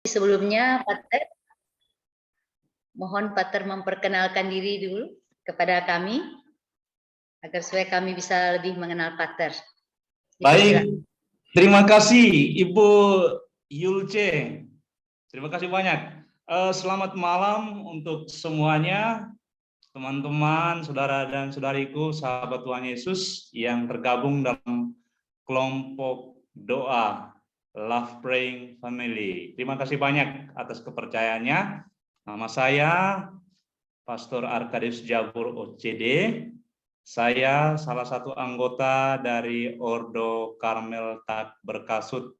Sebelumnya, Pater, mohon Pater memperkenalkan diri dulu kepada kami, agar supaya kami bisa lebih mengenal Pater. Baik, terima kasih Ibu Yulce. Terima kasih banyak. Selamat malam untuk semuanya, teman-teman, saudara dan saudariku, sahabat Tuhan Yesus yang tergabung dalam kelompok doa Love Praying Family. Terima kasih banyak atas kepercayaannya. Nama saya Pastor Arkadius Jabur OCD. Saya salah satu anggota dari Ordo Karmel Tak Berkasut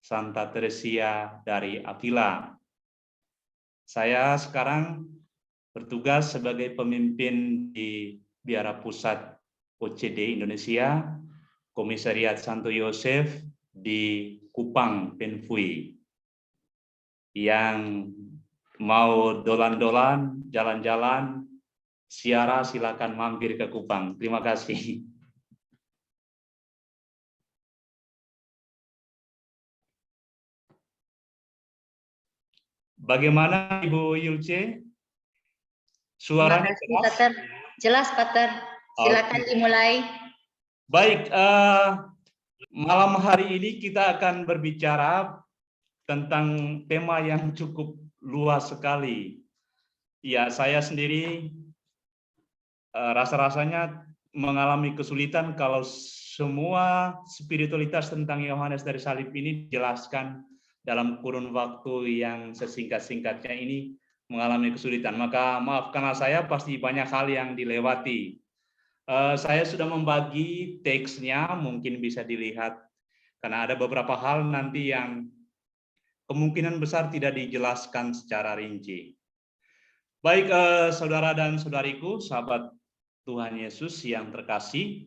Santa Teresia dari Avila. Saya sekarang bertugas sebagai pemimpin di Biara Pusat OCD Indonesia, Komisariat Santo Yosef di Kupang, Penfui. Yang mau dolan-dolan, jalan-jalan, siara, silakan mampir ke Kupang. Terima kasih. Bagaimana Ibu Yulce? Suaranya jelas? Pater. Jelas, Pater. Silakan dimulai. Baik, malam hari ini kita akan berbicara tentang tema yang cukup luas sekali. Ya, saya sendiri rasa-rasanya mengalami kesulitan kalau semua spiritualitas tentang Yohanes dari Salib ini dijelaskan dalam kurun waktu yang sesingkat-singkatnya ini mengalami kesulitan. Maka maafkanlah saya, pasti banyak hal yang dilewati. Saya sudah membagi teksnya, mungkin bisa dilihat, karena ada beberapa hal nanti yang kemungkinan besar tidak dijelaskan secara rinci. Baik, saudara dan saudariku, sahabat Tuhan Yesus yang terkasih,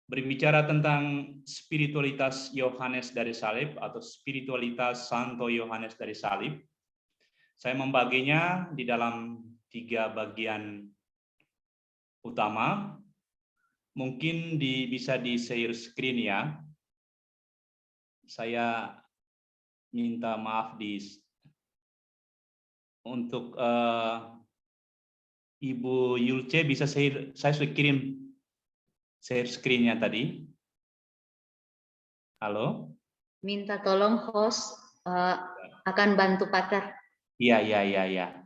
berbicara tentang spiritualitas Yohanes dari Salib atau spiritualitas Santo Yohanes dari Salib, saya membaginya di dalam 3 bagian utama. Mungkin bisa di share screen ya. Saya minta maaf untuk Ibu Yulce, bisa saya sudah kirim share screen-nya tadi. Halo? Minta tolong host akan bantu Pater. Iya.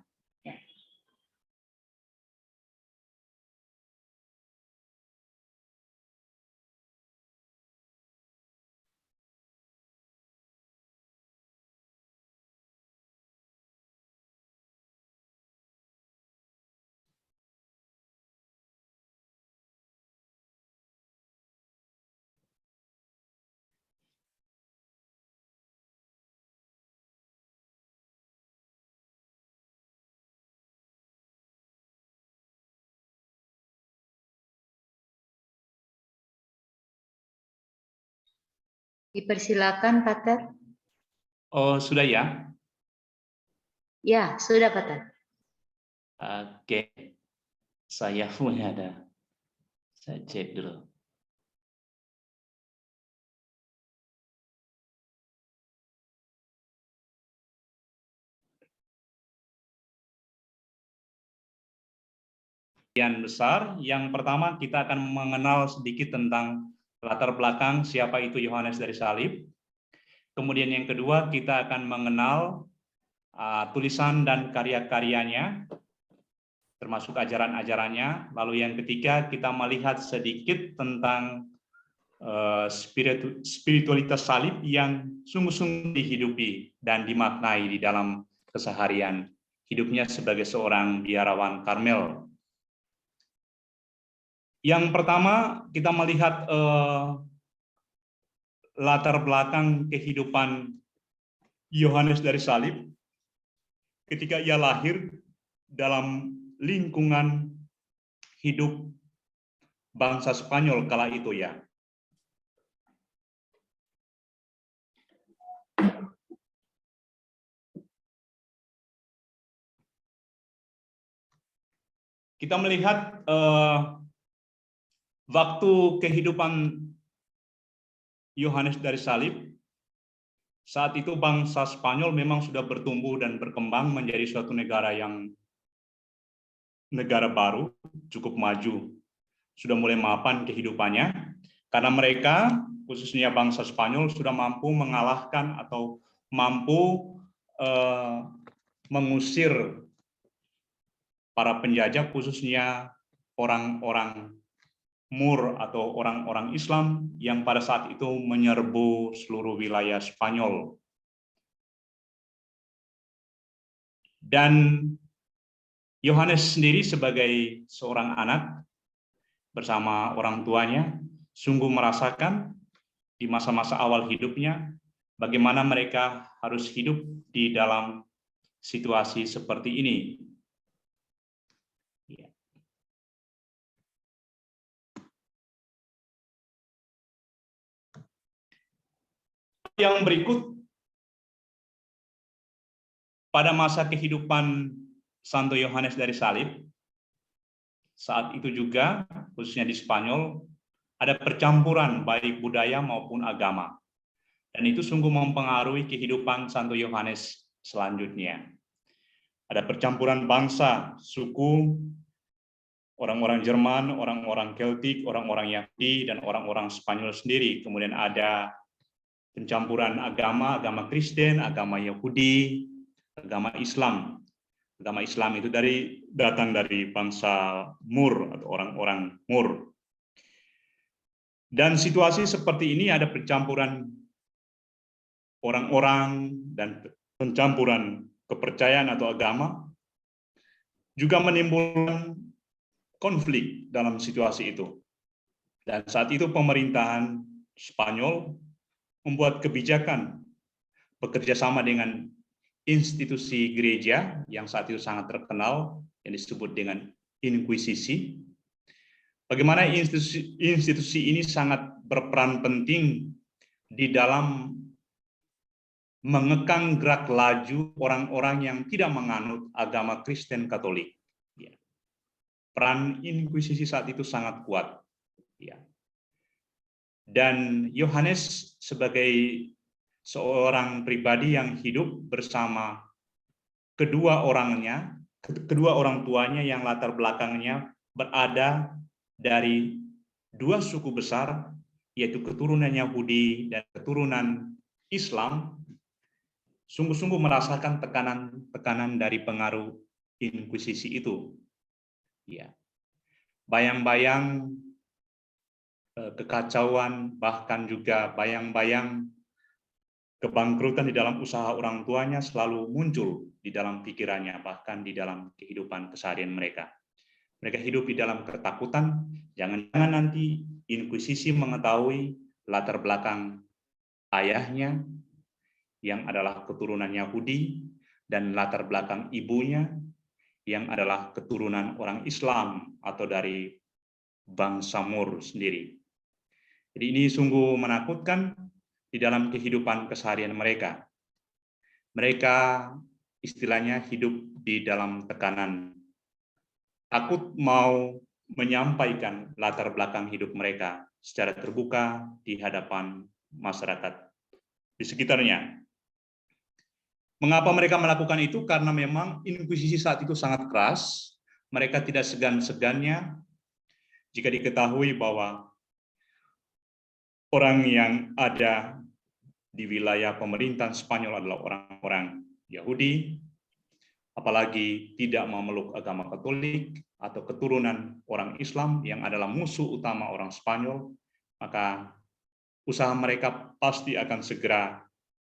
Dipersilakan, Pater. Oh, sudah ya? Ya, sudah, Pater. Oke. Saya punya ada. Saya cek dulu. Yang besar, yang pertama kita akan mengenal sedikit tentang latar belakang siapa itu Yohanes dari Salib. Kemudian yang kedua kita akan mengenal tulisan dan karya-karyanya, termasuk ajaran-ajarannya. Lalu yang ketiga kita melihat sedikit tentang spiritualitas salib yang sungguh-sungguh dihidupi dan dimaknai di dalam keseharian hidupnya sebagai seorang biarawan Karmel. Yang pertama kita melihat latar belakang kehidupan Yohanes dari Salib ketika ia lahir dalam lingkungan hidup bangsa Spanyol kala itu ya. Kita melihat waktu kehidupan Yohanes dari Salib Saat itu bangsa Spanyol memang sudah bertumbuh dan berkembang menjadi suatu negara baru, cukup maju, sudah mulai mapan kehidupannya, karena mereka, khususnya bangsa Spanyol, sudah mampu mengalahkan atau mampu mengusir para penjajah, khususnya orang-orang Moor atau orang-orang Islam yang pada saat itu menyerbu seluruh wilayah Spanyol. Dan Yohanes sendiri sebagai seorang anak bersama orang tuanya sungguh merasakan di masa-masa awal hidupnya bagaimana mereka harus hidup di dalam situasi seperti ini. Yang berikut, pada masa kehidupan Santo Yohanes dari Salib, saat itu juga, khususnya di Spanyol, ada percampuran baik budaya maupun agama. Dan itu sungguh mempengaruhi kehidupan Santo Yohanes selanjutnya. Ada percampuran bangsa, suku, orang-orang Jerman, orang-orang Keltik, orang-orang Yahudi, dan orang-orang Spanyol sendiri. Kemudian ada pencampuran agama, agama Kristen, agama Yahudi, agama Islam. Agama Islam itu datang dari bangsa Moor atau orang-orang Moor. Dan situasi seperti ini ada pencampuran orang-orang dan pencampuran kepercayaan atau agama juga menimbulkan konflik dalam situasi itu. Dan saat itu pemerintahan Spanyol membuat kebijakan bekerja sama dengan institusi gereja yang saat itu sangat terkenal yang disebut dengan Inkuisisi. Bagaimana institusi ini sangat berperan penting di dalam mengekang gerak laju orang-orang yang tidak menganut agama Kristen Katolik. Peran Inkuisisi saat itu sangat kuat. Dan Yohanes sebagai seorang pribadi yang hidup bersama kedua orang tuanya yang latar belakangnya berada dari dua suku besar, yaitu keturunan Yahudi dan keturunan Islam, sungguh-sungguh merasakan tekanan dari pengaruh Inkuisisi itu. Bayang-bayang kekacauan, bahkan juga bayang-bayang kebangkrutan di dalam usaha orang tuanya selalu muncul di dalam pikirannya, bahkan di dalam kehidupan keseharian mereka. Mereka hidup di dalam ketakutan, jangan-jangan nanti Inkuisisi mengetahui latar belakang ayahnya yang adalah keturunan Yahudi dan latar belakang ibunya yang adalah keturunan orang Islam atau dari bangsa Moor sendiri. Jadi ini sungguh menakutkan di dalam kehidupan keseharian mereka. Mereka istilahnya hidup di dalam tekanan, takut mau menyampaikan latar belakang hidup mereka secara terbuka di hadapan masyarakat di sekitarnya. Mengapa mereka melakukan itu? Karena memang Inkuisisi saat itu sangat keras. Mereka tidak segan-segannya jika diketahui bahwa orang yang ada di wilayah pemerintahan Spanyol adalah orang-orang Yahudi, apalagi tidak memeluk agama Katolik atau keturunan orang Islam yang adalah musuh utama orang Spanyol, maka usaha mereka pasti akan segera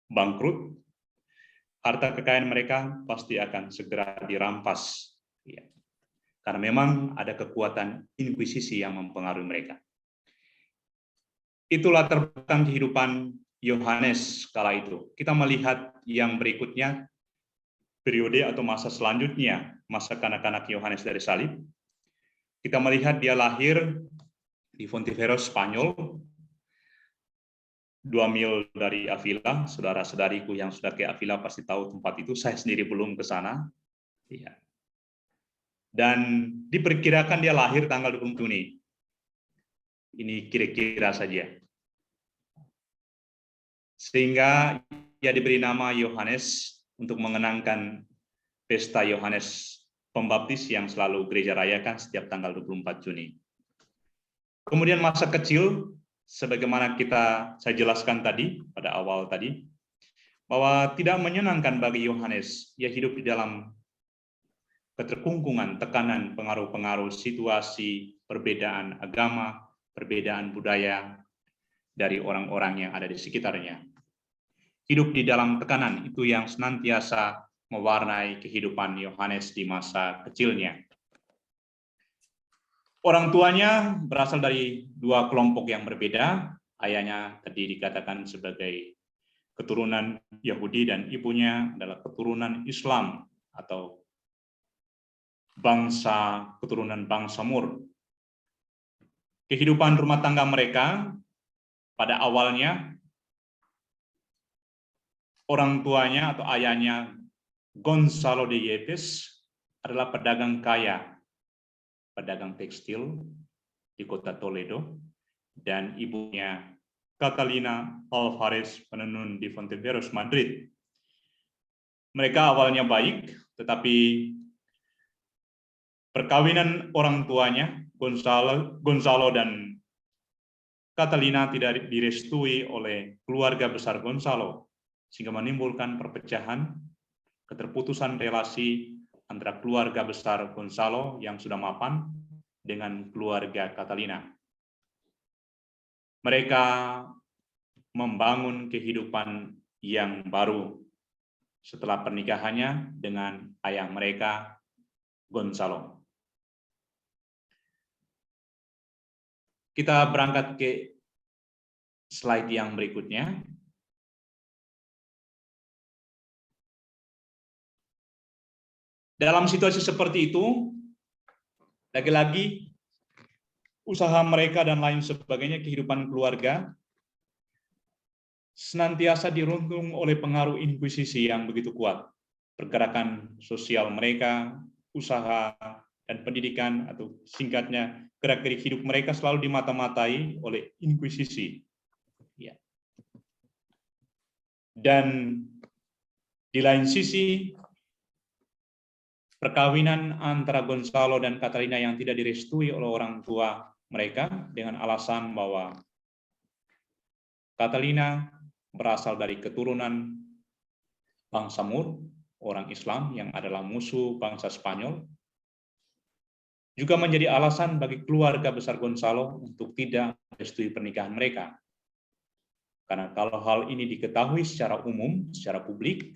bangkrut, harta kekayaan mereka pasti akan segera dirampas. Karena memang ada kekuatan Inkuisisi yang mempengaruhi mereka. Itulah latar belakang kehidupan Yohanes kala itu. Kita melihat yang berikutnya, periode atau masa selanjutnya, masa kanak-kanak Yohanes dari Salib. Kita melihat dia lahir di Fontiveros, Spanyol, 2 mil dari Avila. Saudara-saudariku yang sudah ke Avila pasti tahu tempat itu, saya sendiri belum ke sana. Dan diperkirakan dia lahir tanggal 20 Juni. Ini kira-kira saja. Sehingga ia diberi nama Yohanes untuk mengenangkan pesta Yohanes Pembaptis yang selalu gereja rayakan setiap tanggal 24 Juni. Kemudian masa kecil, sebagaimana saya jelaskan tadi, pada awal tadi, bahwa tidak menyenangkan bagi Yohanes. Ia hidup di dalam keterkungkungan, tekanan, pengaruh-pengaruh, situasi, perbedaan agama, perbedaan budaya dari orang-orang yang ada di sekitarnya. Hidup di dalam tekanan itu yang senantiasa mewarnai kehidupan Yohanes di masa kecilnya. Orang tuanya berasal dari dua kelompok yang berbeda. Ayahnya tadi dikatakan sebagai keturunan Yahudi dan ibunya adalah keturunan Islam atau keturunan bangsa Mur. Kehidupan rumah tangga mereka pada awalnya orang tuanya atau ayahnya Gonzalo de Yepes adalah pedagang kaya, pedagang tekstil di kota Toledo, dan ibunya Catalina Alvarez, penenun di Fonteveros, Madrid. Mereka awalnya baik, tetapi perkawinan orang tuanya, Gonzalo dan Catalina, tidak direstui oleh keluarga besar Gonzalo, sehingga menimbulkan perpecahan, keterputusan relasi antara keluarga besar Gonzalo yang sudah mapan dengan keluarga Catalina. Mereka membangun kehidupan yang baru setelah pernikahannya dengan ayah mereka, Gonzalo. Kita berangkat ke slide yang berikutnya. Dalam situasi seperti itu, lagi-lagi usaha mereka dan lain sebagainya, kehidupan keluarga, senantiasa dirundung oleh pengaruh inkuisisi yang begitu kuat. Pergerakan sosial mereka, usaha dan pendidikan, atau singkatnya, gerak-gerik hidup mereka selalu dimata-matai oleh inkuisisi. Dan di lain sisi, perkawinan antara Gonzalo dan Catalina yang tidak direstui oleh orang tua mereka dengan alasan bahwa Catalina berasal dari keturunan bangsa Mur, orang Islam yang adalah musuh bangsa Spanyol, juga menjadi alasan bagi keluarga besar Gonzalo untuk tidak merestui pernikahan mereka. Karena kalau hal ini diketahui secara umum, secara publik,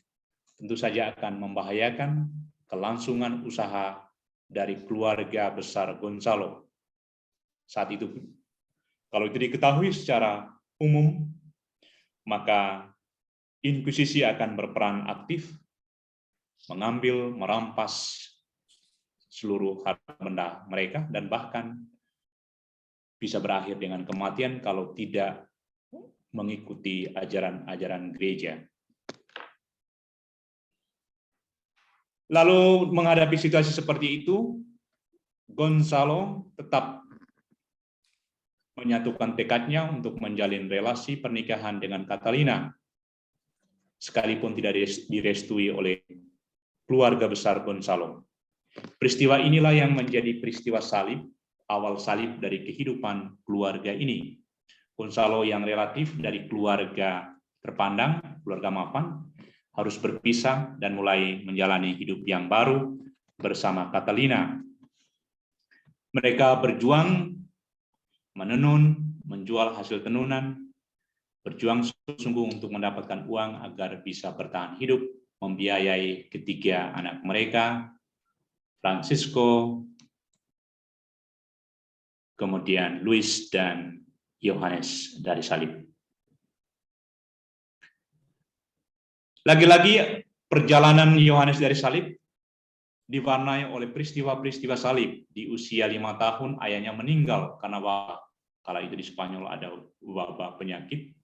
tentu saja akan membahayakan kelangsungan usaha dari keluarga besar Gonzalo. Saat itu, kalau itu diketahui secara umum, maka inkuisisi akan berperan aktif, mengambil, merampas seluruh harta benda mereka, dan bahkan bisa berakhir dengan kematian kalau tidak mengikuti ajaran-ajaran gereja. Lalu menghadapi situasi seperti itu, Gonzalo tetap menyatukan tekadnya untuk menjalin relasi pernikahan dengan Catalina, sekalipun tidak direstui oleh keluarga besar Gonzalo. Peristiwa inilah yang menjadi peristiwa salib, awal salib dari kehidupan keluarga ini. Gonzalo yang relatif dari keluarga terpandang, keluarga mapan, harus berpisah dan mulai menjalani hidup yang baru bersama Catalina. Mereka berjuang menenun, menjual hasil tenunan, berjuang sungguh-sungguh untuk mendapatkan uang agar bisa bertahan hidup, membiayai ketiga anak mereka, Francisco, kemudian Luis dan Yohanes dari salib. Lagi-lagi perjalanan Yohanes dari salib diwarnai oleh peristiwa-peristiwa salib. Di usia 5 tahun ayahnya meninggal karena wabah. Kala itu di Spanyol ada wabah penyakit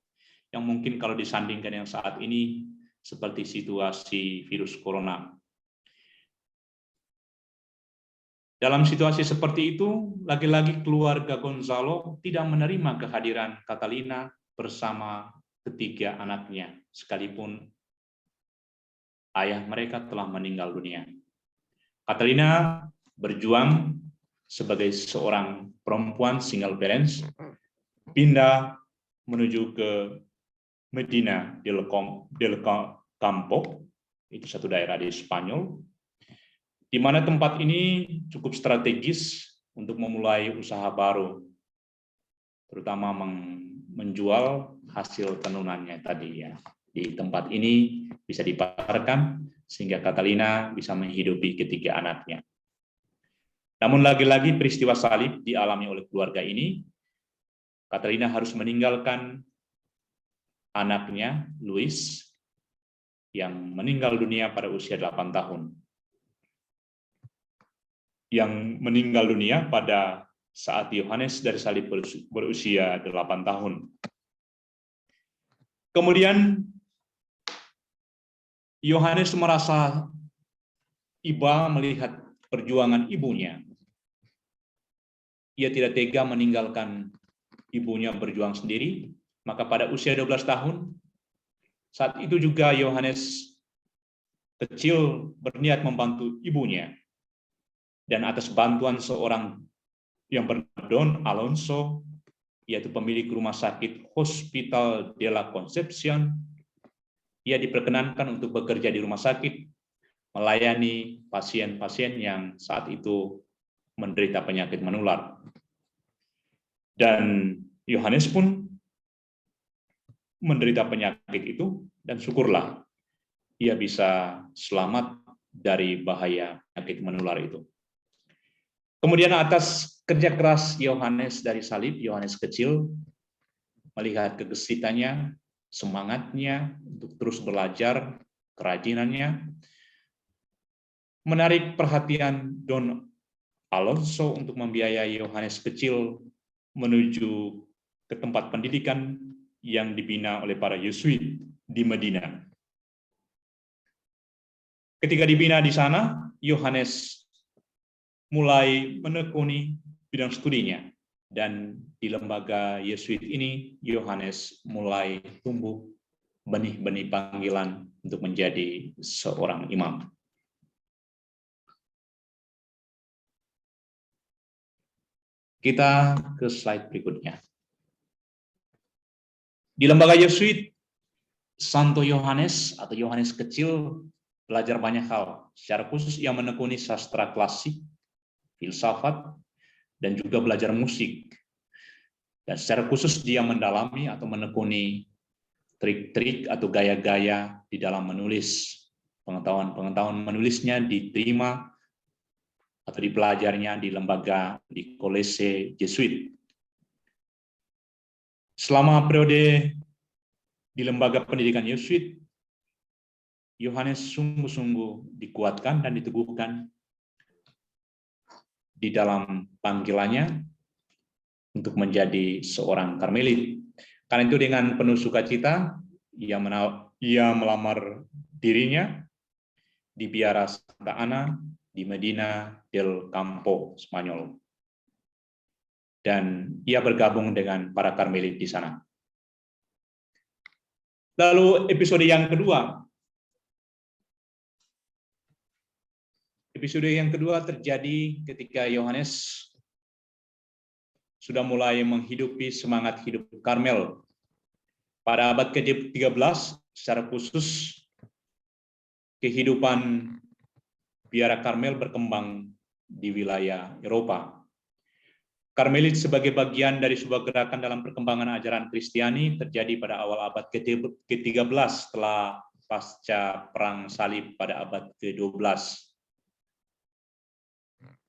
yang mungkin kalau disandingkan yang saat ini seperti situasi virus corona. Dalam situasi seperti itu, lagi-lagi keluarga Gonzalo tidak menerima kehadiran Catalina bersama ketiga anaknya. sekalipun ayah mereka telah meninggal dunia. Catalina berjuang sebagai seorang perempuan single parents, pindah menuju ke Medina del Campo, itu satu daerah di Spanyol, di mana tempat ini cukup strategis untuk memulai usaha baru, terutama menjual hasil tenunannya tadi ya. Di tempat ini bisa dipasarkan sehingga Catalina bisa menghidupi ketiga anaknya. Namun lagi-lagi peristiwa salib dialami oleh keluarga ini. Catalina harus meninggalkan anaknya, Luis, yang meninggal dunia pada usia 8 tahun. Yang meninggal dunia pada saat Yohanes dari salib berusia 8 tahun. Kemudian Yohanes merasa iba melihat perjuangan ibunya. Ia tidak tega meninggalkan ibunya berjuang sendiri, maka pada usia 12 tahun, saat itu juga Yohanes kecil berniat membantu ibunya. Dan atas bantuan seorang yang bernama Don Alonso, yaitu pemilik rumah sakit Hospital de la Concepción, ia diperkenankan untuk bekerja di rumah sakit, melayani pasien-pasien yang saat itu menderita penyakit menular. Dan Yohanes pun menderita penyakit itu, dan syukurlah ia bisa selamat dari bahaya penyakit menular itu. Kemudian atas kerja keras Yohanes dari salib, Yohanes kecil, melihat kegesitannya, semangatnya untuk terus belajar, kerajinannya, menarik perhatian Don Alonso untuk membiayai Yohanes kecil menuju ke tempat pendidikan yang dibina oleh para Yesuit di Medina. Ketika dibina di sana, Yohanes mulai menekuni bidang studinya, dan di lembaga Yesuit ini Yohanes mulai tumbuh benih-benih panggilan untuk menjadi seorang imam. Kita ke slide berikutnya. Di lembaga Yesuit, Santo Yohanes atau Yohanes kecil belajar banyak hal. Secara khusus ia menekuni sastra klasik, filsafat, dan juga belajar musik. Dan secara khusus dia mendalami atau menekuni trik-trik atau gaya-gaya di dalam menulis. Pengetahuan menulisnya diterima atau dipelajarinya di lembaga di Kolese Jesuit. Selama periode di lembaga pendidikan Yesuit, Yohanes sungguh-sungguh dikuatkan dan diteguhkan di dalam panggilannya untuk menjadi seorang Karmelit. Karena itu dengan penuh sukacita, ia melamar dirinya di biara Santa Ana di Medina del Campo, Spanyol. Dan ia bergabung dengan para Karmelit di sana. Lalu episode yang kedua. Episode yang kedua terjadi ketika Yohanes sudah mulai menghidupi semangat hidup Karmel. Pada abad ke-13, secara khusus, kehidupan biara Karmel berkembang di wilayah Eropa. Karmelit sebagai bagian dari sebuah gerakan dalam perkembangan ajaran Kristiani terjadi pada awal abad ke-13 setelah pasca Perang Salib pada abad ke-12.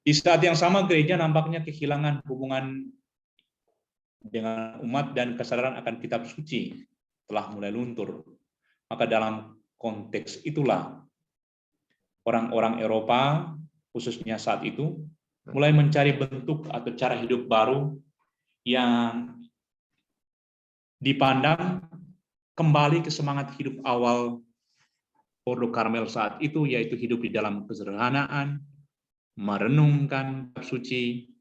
Di saat yang sama, gereja nampaknya kehilangan hubungan dengan umat dan kesadaran akan kitab suci telah mulai luntur. Maka dalam konteks itulah orang-orang Eropa, khususnya saat itu, mulai mencari bentuk atau cara hidup baru yang dipandang kembali ke semangat hidup awal Ordo Karmel saat itu, yaitu hidup di dalam kesederhanaan, merenungkan kitab suci,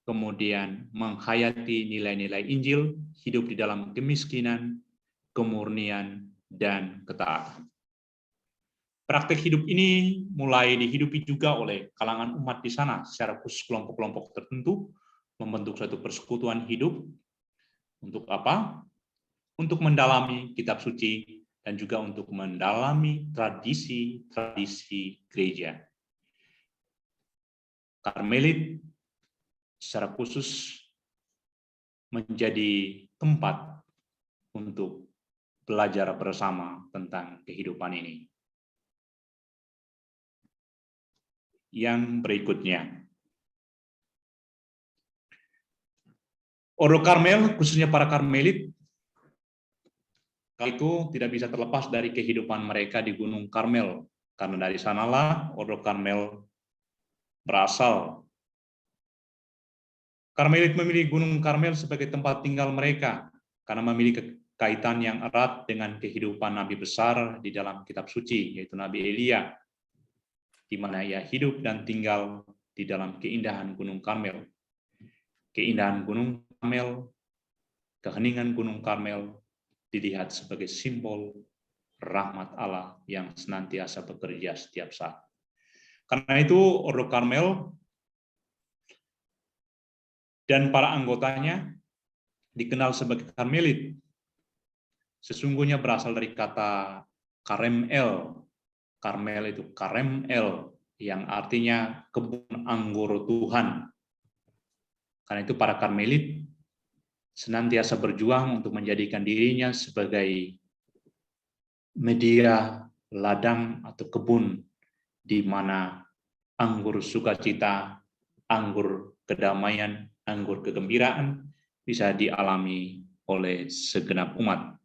kemudian menghayati nilai-nilai Injil, hidup di dalam kemiskinan, kemurnian, dan ketaatan. Praktek hidup ini mulai dihidupi juga oleh kalangan umat di sana, secara khusus kelompok-kelompok tertentu, membentuk suatu persekutuan hidup. Untuk apa? Untuk mendalami kitab suci dan juga untuk mendalami tradisi-tradisi gereja. Karmelit secara khusus menjadi tempat untuk belajar bersama tentang kehidupan ini. Yang berikutnya, Ordo Karmel, khususnya para Karmelit, itu tidak bisa terlepas dari kehidupan mereka di Gunung Karmel, karena dari sanalah Ordo Karmel berasal. Karmelit memilih Gunung Karmel sebagai tempat tinggal mereka, karena memiliki kaitan yang erat dengan kehidupan Nabi besar di dalam kitab suci, yaitu Nabi Elia, di mana ia hidup dan tinggal di dalam keindahan Gunung Karmel. Keindahan Gunung Karmel, keheningan Gunung Karmel dilihat sebagai simbol rahmat Allah yang senantiasa bekerja setiap saat. Karena itu Ordo Karmel dan para anggotanya dikenal sebagai Karmelit. Sesungguhnya berasal dari kata karemel. Karmel itu karemel, yang artinya kebun anggur Tuhan. Karena itu para Karmelit senantiasa berjuang untuk menjadikan dirinya sebagai media ladang atau kebun di mana anggur sukacita, anggur kedamaian, anggur kegembiraan bisa dialami oleh segenap umat.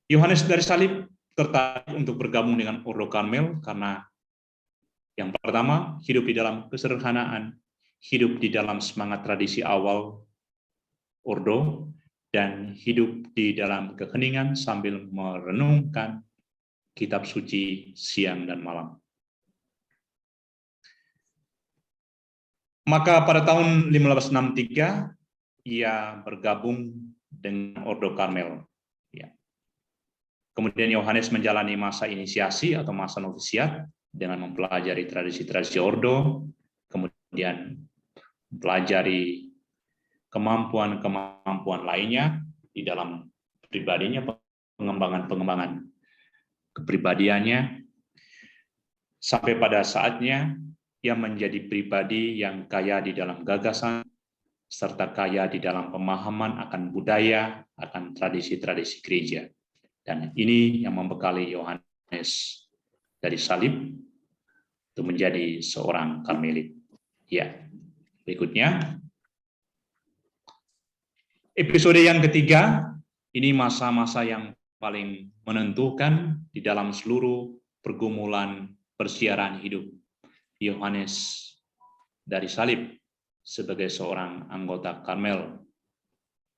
Yohanes dari Salib tertarik untuk bergabung dengan Ordo Karmel karena yang pertama, hidup di dalam kesederhanaan, hidup di dalam semangat tradisi awal Ordo, dan hidup di dalam keheningan sambil merenungkan kitab suci siang dan malam. Maka pada tahun 1563, ia bergabung dengan Ordo Karmel. Kemudian Yohanes menjalani masa inisiasi atau masa novisiat dengan mempelajari tradisi-tradisi Ordo, kemudian mempelajari kemampuan-kemampuan lainnya di dalam pribadinya, pengembangan kepribadiannya, sampai pada saatnya ia menjadi pribadi yang kaya di dalam gagasan, serta kaya di dalam pemahaman akan budaya, akan tradisi-tradisi gereja. Dan ini yang membekali Yohanes dari Salib untuk menjadi seorang Karmelit. Ya, berikutnya. Episode yang ketiga, ini masa-masa yang paling menentukan di dalam seluruh pergumulan persiaran hidup Yohanes dari Salib sebagai seorang anggota Karmel.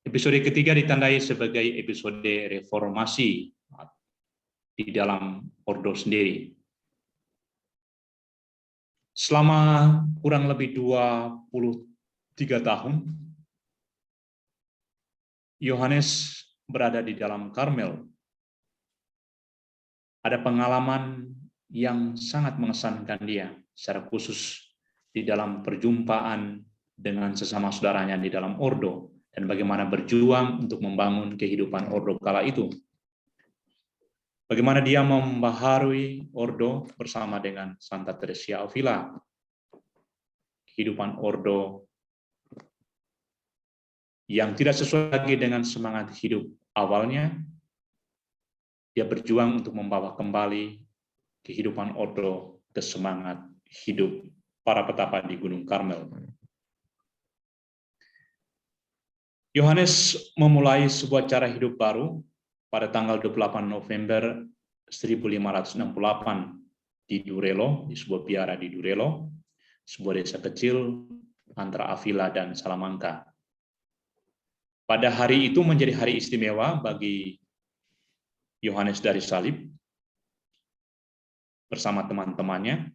Episode ketiga ditandai sebagai episode reformasi di dalam Ordo sendiri. Selama kurang lebih 23 tahun, Yohanes berada di dalam Karmel. Ada pengalaman yang sangat mengesankan dia, secara khusus di dalam perjumpaan dengan sesama saudaranya di dalam Ordo, dan bagaimana berjuang untuk membangun kehidupan Ordo kala itu. Bagaimana dia membaharui Ordo bersama dengan Santa Teresia Avila. Kehidupan Ordo yang tidak sesuai lagi dengan semangat hidup awalnya, dia berjuang untuk membawa kembali kehidupan Ordo ke semangat hidup para petapa di Gunung Karmel. Yohanes memulai sebuah cara hidup baru pada tanggal 28 November 1568 di Durello, di sebuah biara di Durello, sebuah desa kecil antara Avila dan Salamanca. Pada hari itu menjadi hari istimewa bagi Yohanes dari Salib bersama teman-temannya,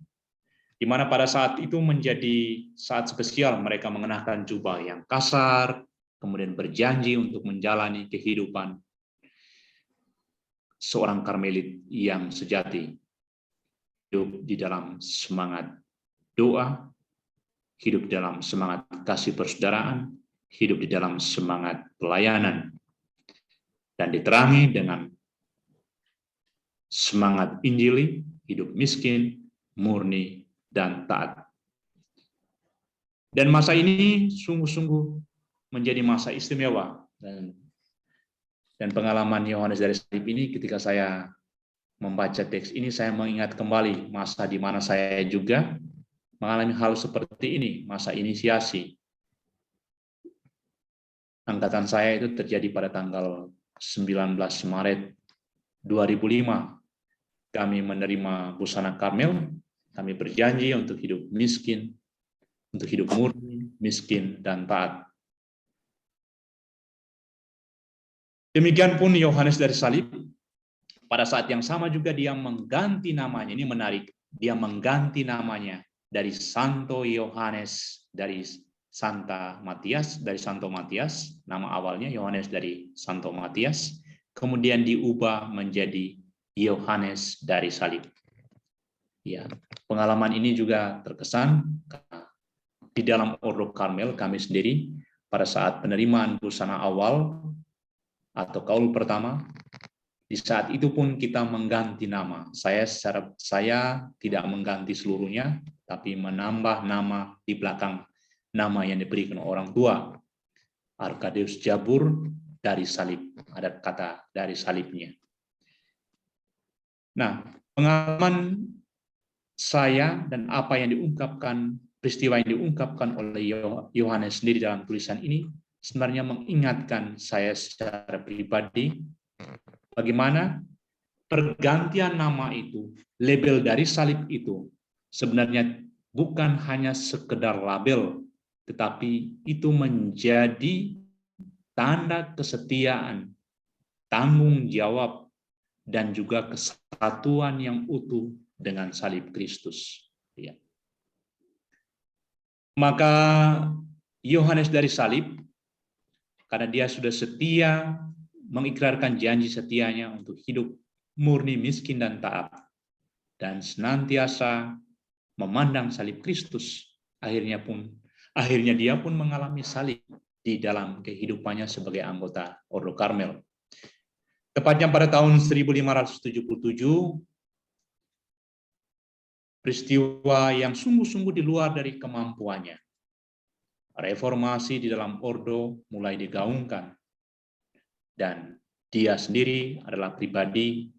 di mana pada saat itu menjadi saat spesial mereka mengenakan jubah yang kasar, kemudian berjanji untuk menjalani kehidupan seorang Karmelit yang sejati, hidup di dalam semangat doa, hidup di dalam semangat kasih persaudaraan, hidup di dalam semangat pelayanan, dan diterangi dengan semangat Injili, hidup miskin, murni, dan taat. Dan masa ini sungguh-sungguh menjadi masa istimewa. Dan pengalaman Yohanes dari Salib ini, ketika saya membaca teks ini, saya mengingat kembali masa di mana saya juga mengalami hal seperti ini, masa inisiasi. Angkatan saya itu terjadi pada tanggal 19 Maret 2005. Kami menerima busana Karmel, kami berjanji untuk hidup miskin, untuk hidup murni, miskin, dan taat. Demikian pun Yohanes dari Salib, pada saat yang sama juga dia mengganti namanya. Ini menarik, dia mengganti namanya dari Santo Yohanes dari Santo Matias, nama awalnya Yohanes dari Santo Matias, kemudian diubah menjadi Yohanes dari Salib. Ya, pengalaman ini juga terkesan di dalam Ordo Karmel kami sendiri pada saat penerimaan busana awal atau kaul pertama, di saat itu pun kita mengganti nama. Saya tidak mengganti seluruhnya, tapi menambah nama di belakang nama yang diberikan orang tua. Arkadius Jabur dari Salib, ada kata dari salibnya. Nah, pengalaman saya dan apa yang diungkapkan, peristiwa yang diungkapkan oleh Yohanes sendiri dalam tulisan ini, sebenarnya mengingatkan saya secara pribadi bagaimana pergantian nama itu, label dari salib itu, sebenarnya bukan hanya sekedar label, tetapi itu menjadi tanda kesetiaan, tanggung jawab, dan juga kesatuan yang utuh dengan salib Kristus. Ya. Maka Yohanes dari Salib, karena dia sudah setia, mengikrarkan janji setianya untuk hidup murni, miskin, dan taat, dan senantiasa memandang salib Kristus, akhirnya dia pun mengalami salib di dalam kehidupannya sebagai anggota Ordo Karmel. Tepatnya pada tahun 1577, peristiwa yang sungguh-sungguh di luar dari kemampuannya. Reformasi di dalam Ordo mulai digaungkan. Dan dia sendiri adalah pribadi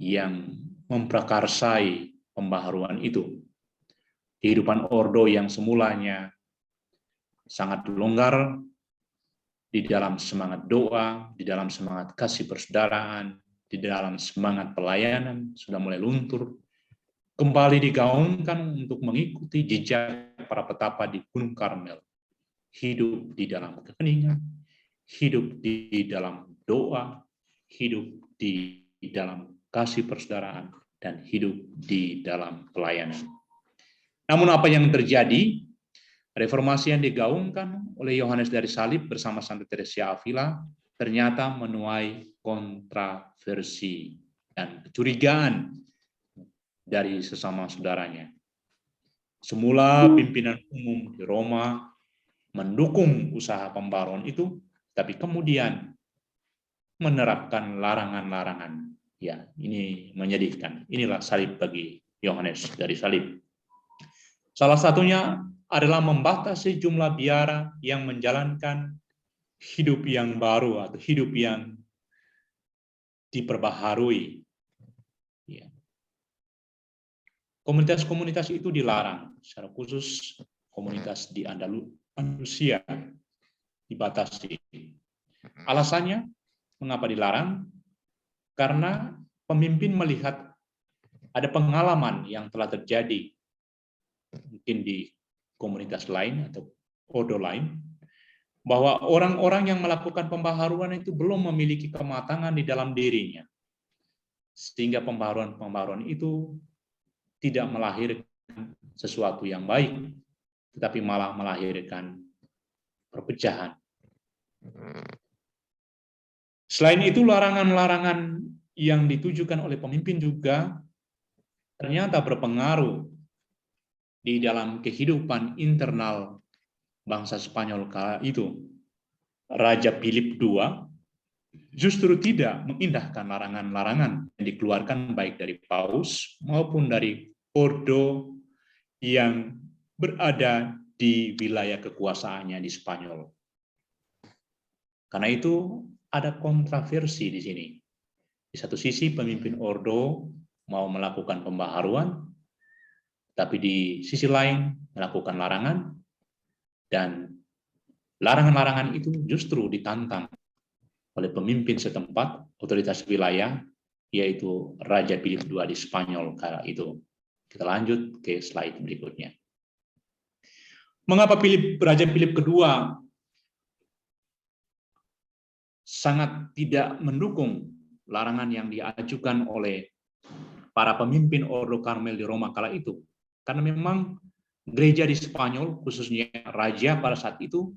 yang memprakarsai pembaharuan itu. Kehidupan Ordo yang semulanya sangat longgar, di dalam semangat doa, di dalam semangat kasih persaudaraan, di dalam semangat pelayanan, sudah mulai luntur, kembali digaungkan untuk mengikuti jejak para petapa di Gunung Karmel. Hidup di dalam keheningan, hidup di dalam doa, hidup di dalam kasih persaudaraan, dan hidup di dalam pelayanan. Namun apa yang terjadi? Reformasi yang digaungkan oleh Yohanes dari Salib bersama Santa Teresia Avila ternyata menuai kontroversi dan kecurigaan dari sesama saudaranya. Semula pimpinan umum di Roma mendukung usaha pembaruan itu, tapi kemudian menerapkan larangan-larangan. Ya, ini menyedihkan. Inilah salib bagi Yohanes dari Salib. Salah satunya adalah membatasi jumlah biara yang menjalankan hidup yang baru atau hidup yang diperbaharui. Ya. Komunitas-komunitas itu dilarang, secara khusus komunitas di Andalusia dibatasi. Alasannya mengapa dilarang? Karena pemimpin melihat ada pengalaman yang telah terjadi mungkin di komunitas lain atau ordo lain, bahwa orang-orang yang melakukan pembaharuan itu belum memiliki kematangan di dalam dirinya, sehingga pembaharuan itu tidak melahirkan sesuatu yang baik, tetapi malah melahirkan perpecahan. Selain itu, larangan-larangan yang ditujukan oleh pemimpin juga ternyata berpengaruh di dalam kehidupan internal bangsa Spanyol kala itu. Raja Philip II justru tidak mengindahkan larangan-larangan yang dikeluarkan baik dari Paus maupun dari Ordo yang berada di wilayah kekuasaannya di Spanyol. Karena itu ada kontroversi di sini. Di satu sisi pemimpin Ordo mau melakukan pembaharuan, tapi di sisi lain melakukan larangan, dan larangan-larangan itu justru ditantang oleh pemimpin setempat, otoritas wilayah, yaitu Raja Philip II di Spanyol kala itu. Kita lanjut ke slide berikutnya. Mengapa Raja Philip II sangat tidak mendukung larangan yang diajukan oleh para pemimpin Ordo Karmel di Roma kala itu? Karena memang gereja di Spanyol, khususnya raja pada saat itu,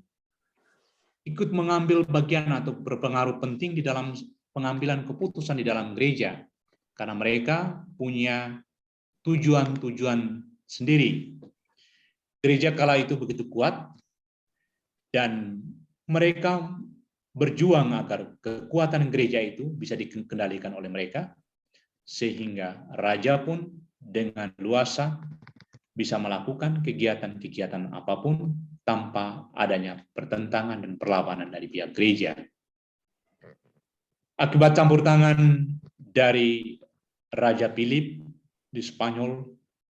ikut mengambil bagian atau berpengaruh penting di dalam pengambilan keputusan di dalam gereja. Karena mereka punya tujuan-tujuan sendiri. Gereja kala itu begitu kuat, dan mereka berjuang agar kekuatan gereja itu bisa dikendalikan oleh mereka, sehingga raja pun dengan luasa bisa melakukan kegiatan-kegiatan apapun tanpa adanya pertentangan dan perlawanan dari pihak gereja. Akibat campur tangan dari Raja Philip di Spanyol,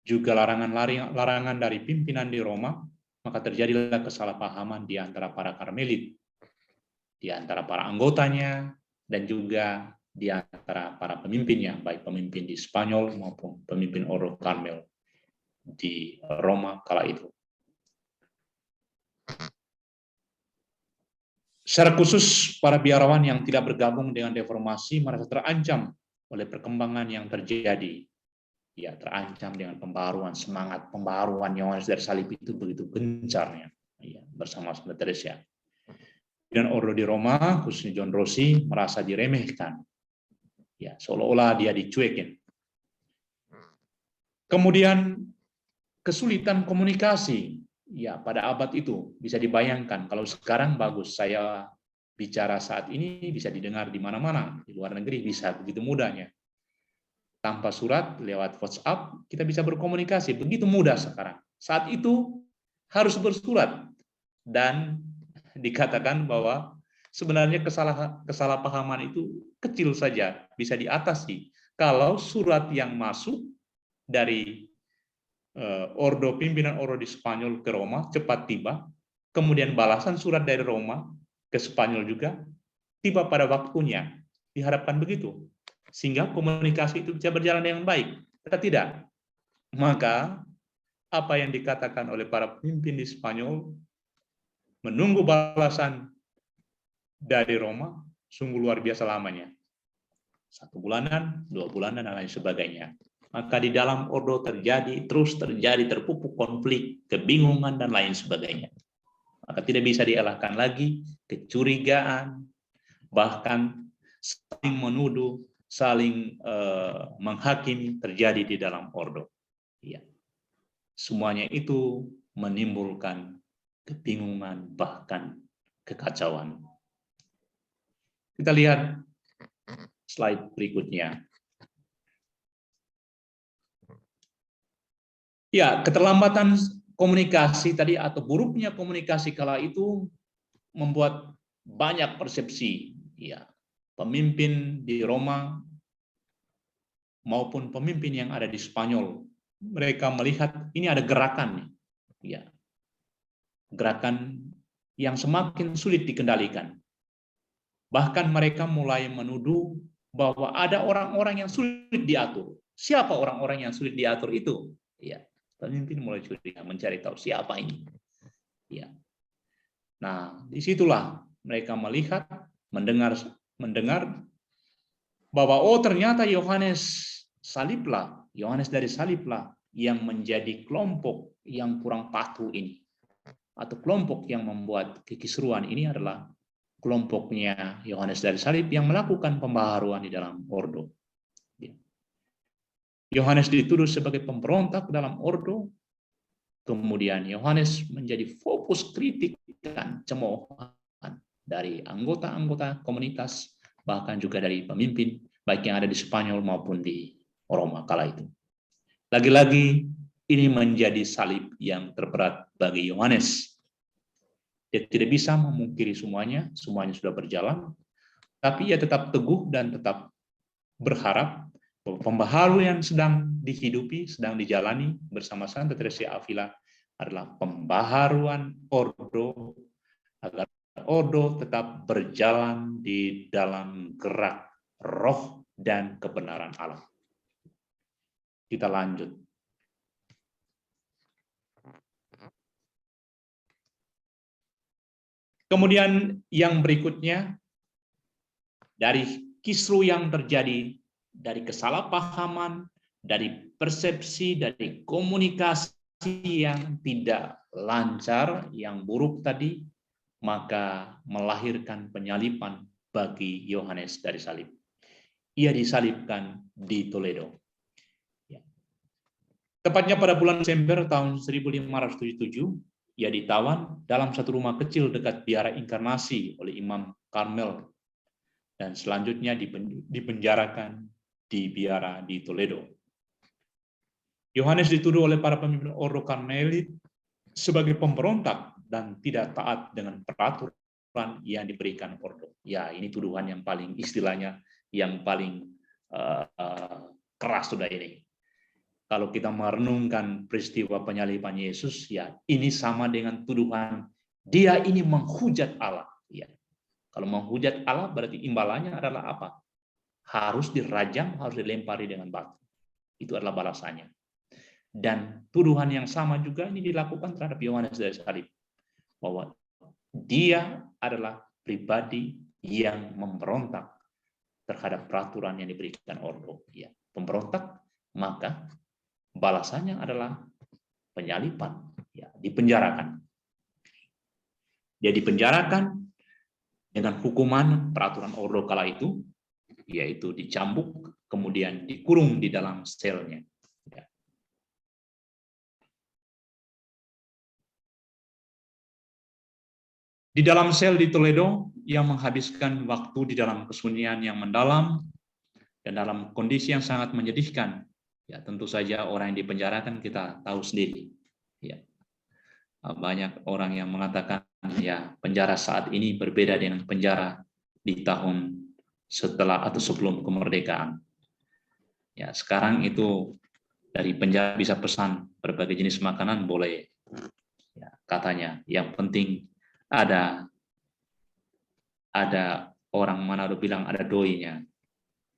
juga larangan dari pimpinan di Roma, maka terjadilah kesalahpahaman di antara para Karmelit, di antara para anggotanya, dan juga di antara para pemimpinnya, baik pemimpin di Spanyol maupun pemimpin Ordo Karmel di Roma kala itu. Secara khusus, para biarawan yang tidak bergabung dengan reformasi merasa terancam oleh perkembangan yang terjadi. Ya, terancam dengan pembaharuan, semangat pembaharuan Yohanes dari Salib itu begitu gencarnya, ya, bersama Santa Teresa. Dan Ordo di Roma, khususnya John Rossi, merasa diremehkan, ya, seolah-olah dia dicuekin. Kemudian kesulitan komunikasi, ya, pada abad itu bisa dibayangkan. Kalau sekarang bagus, saya bicara saat ini bisa didengar di mana-mana, di luar negeri bisa begitu mudahnya. Tanpa surat, lewat WhatsApp, kita bisa berkomunikasi. Begitu mudah sekarang. Saat itu harus bersurat. Dan dikatakan bahwa sebenarnya kesalahpahaman itu kecil saja, bisa diatasi. Kalau surat yang masuk dari Ordo, pimpinan Ordo di Spanyol ke Roma cepat tiba, kemudian balasan surat dari Roma ke Spanyol juga tiba pada waktunya. Diharapkan begitu, sehingga komunikasi itu bisa berjalan dengan baik. Tapi tidak. Maka apa yang dikatakan oleh para pemimpin di Spanyol, menunggu balasan dari Roma sungguh luar biasa lamanya. 1 bulanan, 2 bulanan, dan lain sebagainya. Maka di dalam Ordo terus terjadi terpupuk konflik, kebingungan, dan lain sebagainya. Maka tidak bisa dielakkan lagi kecurigaan, bahkan saling menuduh, saling menghakimi terjadi di dalam Ordo. Ya. Semuanya itu menimbulkan kebingungan, bahkan kekacauan. Kita lihat slide berikutnya. Ya, keterlambatan komunikasi tadi atau buruknya komunikasi kala itu membuat banyak persepsi, ya, pemimpin di Roma maupun pemimpin yang ada di Spanyol, mereka melihat ini ada gerakan, ya, gerakan yang semakin sulit dikendalikan. Bahkan mereka mulai menuduh bahwa ada orang-orang yang sulit diatur. Siapa orang-orang yang sulit diatur itu? Ya, pemimpin mulai curiga, mencari tahu siapa ini. Ya. Nah, disitulah mereka melihat, mendengar bahwa oh ternyata Yohanes dari Saliblah yang menjadi kelompok yang kurang patuh ini, atau kelompok yang membuat kekisruan ini adalah kelompoknya Yohanes dari Salib yang melakukan pembaharuan di dalam ordo. Yohanes dituduh sebagai pemberontak dalam ordo, kemudian Yohanes menjadi fokus kritik dan cemoohan dari anggota-anggota komunitas, bahkan juga dari pemimpin, baik yang ada di Spanyol maupun di Roma kala itu. Lagi-lagi, ini menjadi salib yang terberat bagi Yohanes. Dia tidak bisa memungkiri semuanya sudah berjalan, tapi ia tetap teguh dan tetap berharap bahwa pembaharuan yang sedang dihidupi, sedang dijalani bersama Santa Teresa Avila adalah pembaharuan ordo, agar ordo tetap berjalan di dalam gerak roh dan kebenaran Allah. Kita lanjut. Kemudian yang berikutnya, dari kisru yang terjadi, dari kesalahpahaman, dari persepsi, dari komunikasi yang tidak lancar, yang buruk tadi, maka melahirkan penyaliban bagi Yohanes dari Salib. Ia disalibkan di Toledo. Tepatnya pada bulan Desember tahun 1577, ia ditawan dalam satu rumah kecil dekat biara inkarnasi oleh Imam Karmel, dan selanjutnya dipenjarakan di biara di Toledo. Yohanes dituduh oleh para pemimpin Ordo Karmelit sebagai pemberontak dan tidak taat dengan peraturan yang diberikan Ordo. Ya, ini tuduhan yang paling istilahnya yang paling keras sudah ini. Kalau kita merenungkan peristiwa penyaliban Yesus, ya ini sama dengan tuduhan dia ini menghujat Allah. Ya. Kalau menghujat Allah berarti imbalannya adalah apa? Harus dirajam, harus dilempari dengan batu. Itu adalah balasannya. Dan tuduhan yang sama juga ini dilakukan terhadap Yohanes dari Salib, bahwa dia adalah pribadi yang memberontak terhadap peraturan yang diberikan Ordo. Ya, pemberontak, maka balasannya adalah penyaliban, ya, dipenjarakan. Dia dipenjarakan dengan hukuman peraturan Ordo kala itu, yaitu dicambuk, kemudian dikurung di dalam selnya. Ya. Di dalam sel di Toledo, ia menghabiskan waktu di dalam kesunyian yang mendalam dan dalam kondisi yang sangat menyedihkan. Ya, tentu saja orang yang dipenjarakan kita tahu sendiri. Ya. Banyak orang yang mengatakan ya penjara saat ini berbeda dengan penjara di tahun setelah atau sebelum kemerdekaan. Ya, sekarang itu dari penjara bisa pesan berbagai jenis makanan boleh. Ya, katanya yang penting ada orang Manado bilang ada doinya,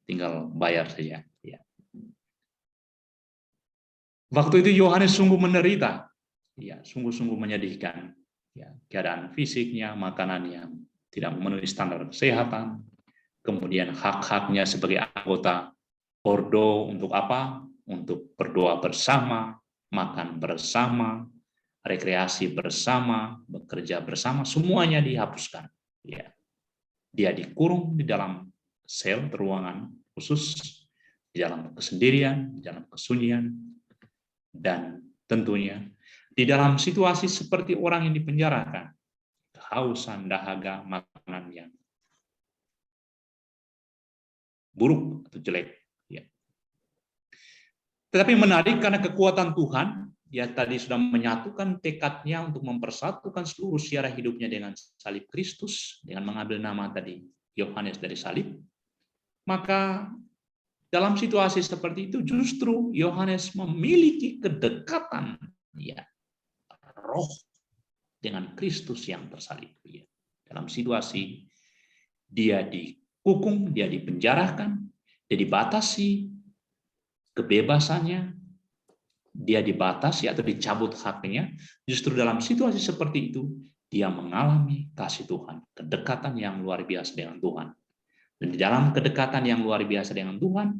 tinggal bayar saja. Ya. Waktu itu Yohanes sungguh menderita, ya, sungguh-sungguh menyedihkan. Ya, keadaan fisiknya, makanan yang tidak memenuhi standar kesehatan, kemudian hak-haknya sebagai anggota Ordo untuk apa? Untuk berdoa bersama, makan bersama, rekreasi bersama, bekerja bersama, semuanya dihapuskan. Ya. Dia dikurung di dalam sel ruangan khusus, di dalam kesendirian, di dalam kesunyian, dan tentunya di dalam situasi seperti orang yang dipenjarakan, kehausan, dahaga, makanan yang buruk atau jelek. Ya. Tetapi menarik karena kekuatan Tuhan, ya tadi sudah menyatukan tekadnya untuk mempersatukan seluruh sejarah hidupnya dengan salib Kristus, dengan mengambil nama tadi Yohanes dari Salib, maka dalam situasi seperti itu justru Yohanes memiliki kedekatan ya roh dengan Kristus yang tersalib. Ya. Dalam situasi dia dikukung, dia dipenjarakan, dia dibatasi kebebasannya, dia dibatasi atau dicabut haknya, justru dalam situasi seperti itu dia mengalami kasih Tuhan, kedekatan yang luar biasa dengan Tuhan. Dan di dalam kedekatan yang luar biasa dengan Tuhan,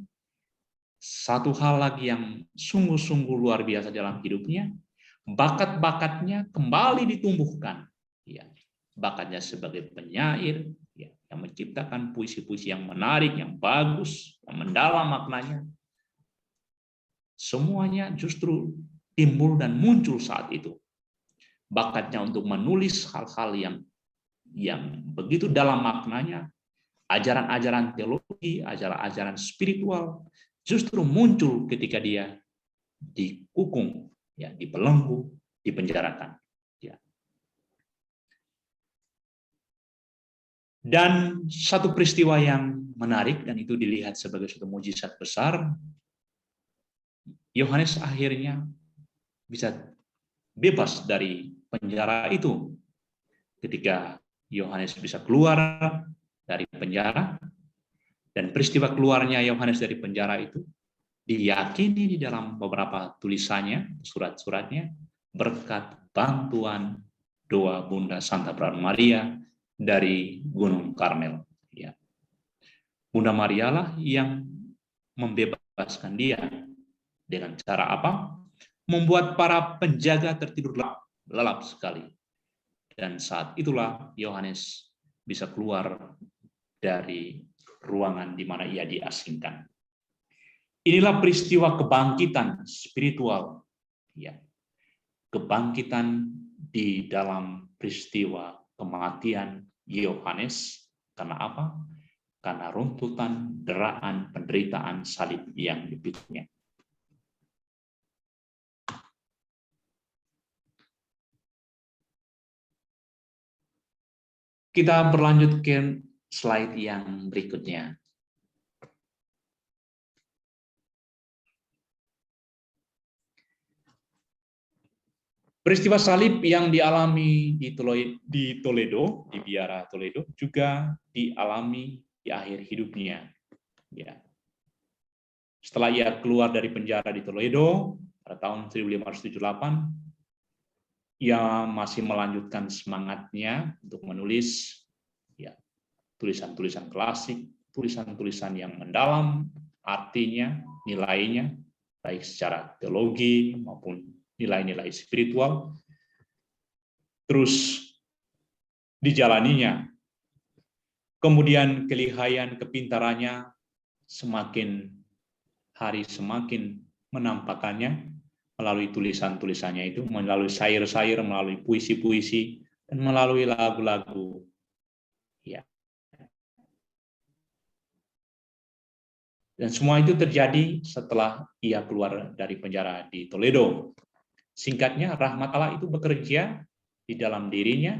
satu hal lagi yang sungguh-sungguh luar biasa dalam hidupnya, bakat-bakatnya kembali ditumbuhkan. Ya. bakatnya sebagai penyair, ya, yang menciptakan puisi-puisi yang menarik, yang bagus, yang mendalam maknanya. Semuanya justru timbul dan muncul saat itu. Bakatnya untuk menulis hal-hal yang begitu dalam maknanya, ajaran-ajaran teologi, ajaran-ajaran spiritual, justru muncul ketika dia dikukung, ya, dibelenggu, dipenjarakan. Ya. Dan satu peristiwa yang menarik, dan itu dilihat sebagai suatu mujizat besar, Yohanes akhirnya bisa bebas dari penjara itu. Ketika Yohanes bisa keluar dari penjara, dan peristiwa keluarnya Yohanes dari penjara itu diyakini di dalam beberapa tulisannya, surat-suratnya, berkat bantuan doa Bunda Santa Praha Maria dari Gunung Karmel. Ya. Bunda Maria lah yang membebaskan dia. Dengan cara apa? Membuat para penjaga tertidur lelap sekali. Dan saat itulah Yohanes bisa keluar dari ruangan di mana ia diasingkan. Inilah peristiwa kebangkitan spiritual, ya, kebangkitan di dalam peristiwa kematian Yohanes. Karena apa? Karena runtutan, deraan, penderitaan salib yang dipikirnya. Kita berlanjut ke slide yang berikutnya. Peristiwa salib yang dialami di Toledo, di Biara Toledo, juga dialami di akhir hidupnya. Ya. Setelah ia keluar dari penjara di Toledo pada tahun 1578, ia masih melanjutkan semangatnya untuk menulis, ya, tulisan-tulisan klasik, tulisan-tulisan yang mendalam artinya, nilainya, baik secara teologi maupun nilai-nilai spiritual, terus dijalaninya. Kemudian kelihayan kepintarannya semakin hari semakin menampakkannya melalui tulisan-tulisannya itu, melalui syair-syair, melalui puisi-puisi, dan melalui lagu-lagu. Ya. Dan semua itu terjadi setelah ia keluar dari penjara di Toledo. Singkatnya, rahmat Allah itu bekerja di dalam dirinya,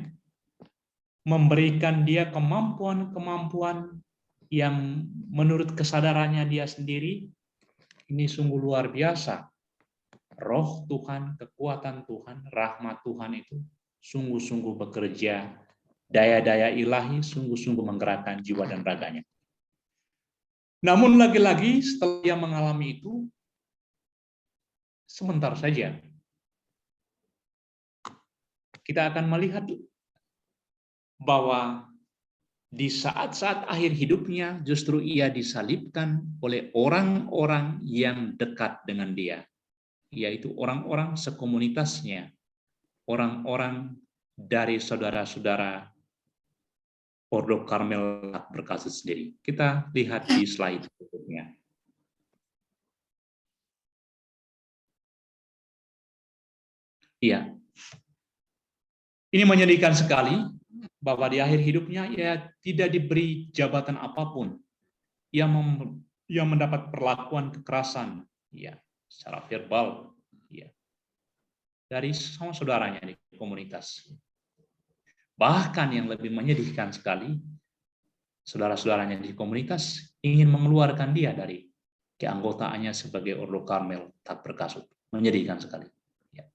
memberikan dia kemampuan-kemampuan yang menurut kesadarannya dia sendiri, ini sungguh luar biasa. Roh Tuhan, kekuatan Tuhan, rahmat Tuhan itu sungguh-sungguh bekerja, daya-daya ilahi sungguh-sungguh menggerakkan jiwa dan raganya. Namun lagi-lagi setelah dia mengalami itu, sebentar saja, kita akan melihat bahwa di saat-saat akhir hidupnya justru ia disalibkan oleh orang-orang yang dekat dengan dia, yaitu orang-orang sekomunitasnya, orang-orang dari saudara-saudara Ordo Karmel Berkasih sendiri. Kita lihat di slide berikutnya. Iya. Ini menyedihkan sekali bahwa di akhir hidupnya ia tidak diberi jabatan apapun. Ia mendapat perlakuan kekerasan, ya, secara verbal, ya, dari sama saudaranya di komunitas. Bahkan yang lebih menyedihkan sekali, saudara-saudaranya di komunitas ingin mengeluarkan dia dari keanggotaannya sebagai Ordo Karmel Tak Berkasut. Menyedihkan sekali. Ya.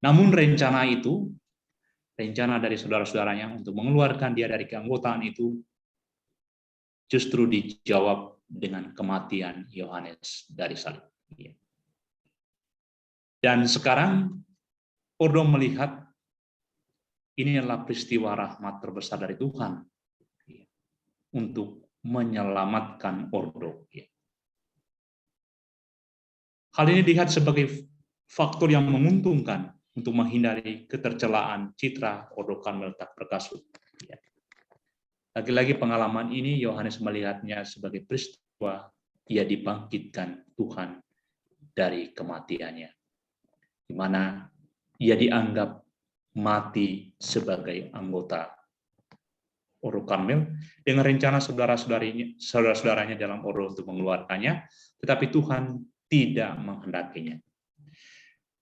Namun rencana itu, rencana dari saudara-saudaranya untuk mengeluarkan dia dari keanggotaan itu, justru dijawab dengan kematian Yohanes dari salib. Ya. Dan sekarang Ordo melihat ini adalah peristiwa rahmat terbesar dari Tuhan untuk menyelamatkan Ordo. Hal ini dilihat sebagai faktor yang menguntungkan untuk menghindari ketercelaan citra Ordo Karmel tak berkasut. Ya. Lagi-lagi pengalaman ini Yohanes melihatnya sebagai peristiwa ia dibangkitkan Tuhan dari kematiannya, di mana ia dianggap mati sebagai anggota Ordo Karmel dengan rencana saudara-saudaranya dalam Ordo untuk mengeluarkannya, tetapi Tuhan tidak menghendakinya.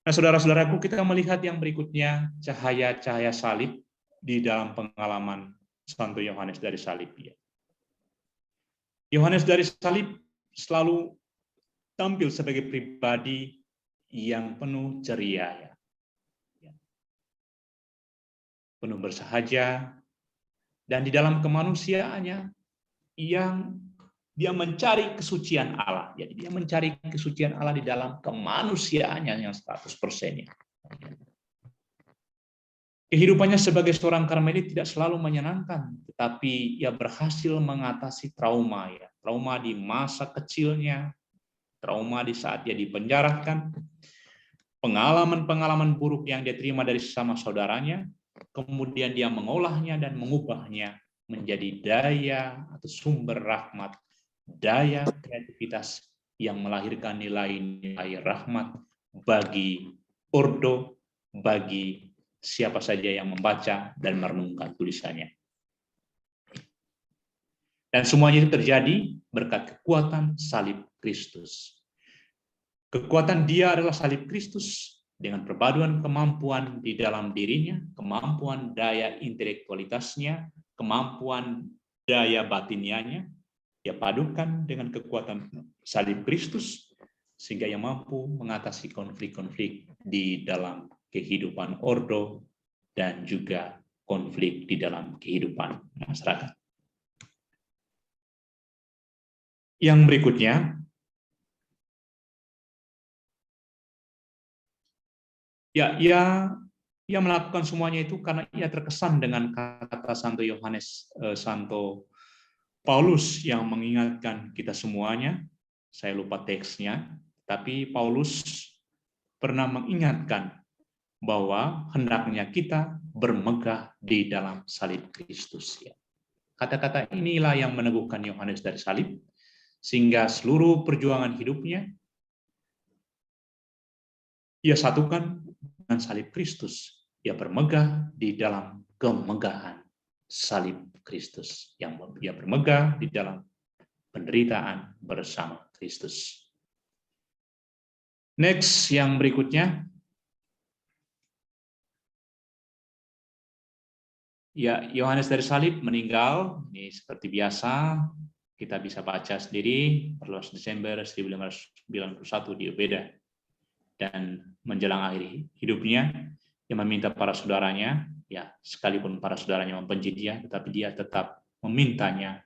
Nah, saudara-saudaraku, kita melihat yang berikutnya cahaya-cahaya salib di dalam pengalaman Santo Yohanes dari salib. Yohanes dari salib selalu tampil sebagai pribadi yang penuh ceria, penuh bersahaja, dan di dalam kemanusiaannya yang dia mencari kesucian Allah. Jadi dia mencari kesucian Allah di dalam kemanusiaannya yang 100%. Kehidupannya sebagai seorang Karmelit tidak selalu menyenangkan, tetapi ia berhasil mengatasi trauma, trauma di masa kecilnya, trauma di saat dia dipenjarakan, pengalaman-pengalaman buruk yang dia terima dari sesama saudaranya, kemudian dia mengolahnya dan mengubahnya menjadi daya atau sumber rahmat, daya kreativitas yang melahirkan nilai-nilai rahmat bagi Ordo, bagi siapa saja yang membaca dan merenungkan tulisannya. Dan semuanya itu terjadi berkat kekuatan salib Kristus. Kekuatan dia adalah salib Kristus dengan perpaduan kemampuan di dalam dirinya, kemampuan daya intelektualitasnya, kemampuan daya batinianya, dia padukan dengan kekuatan salib Kristus, sehingga ia mampu mengatasi konflik-konflik di dalam kehidupan Ordo dan juga konflik di dalam kehidupan masyarakat. Yang berikutnya, ia melakukan semuanya itu karena ia terkesan dengan kata Santo Paulus yang mengingatkan kita semuanya. Saya lupa teksnya, tapi Paulus pernah mengingatkan bahwa hendaknya kita bermegah di dalam salib Kristus. Kata-kata inilah yang meneguhkan Yohanes dari salib, sehingga seluruh perjuangan hidupnya ia satukan dengan salib Kristus. Ia bermegah di dalam kemegahan salib Kristus. Yang ia bermegah di dalam penderitaan bersama Kristus. Next, yang berikutnya. Ya, Yohanes dari salib meninggal. Ini seperti biasa, kita bisa baca sendiri, 14 Desember 1591 di Ubeda. Dan menjelang akhir hidupnya, dia meminta para saudaranya, ya sekalipun para saudaranya membenci dia, tetapi dia tetap memintanya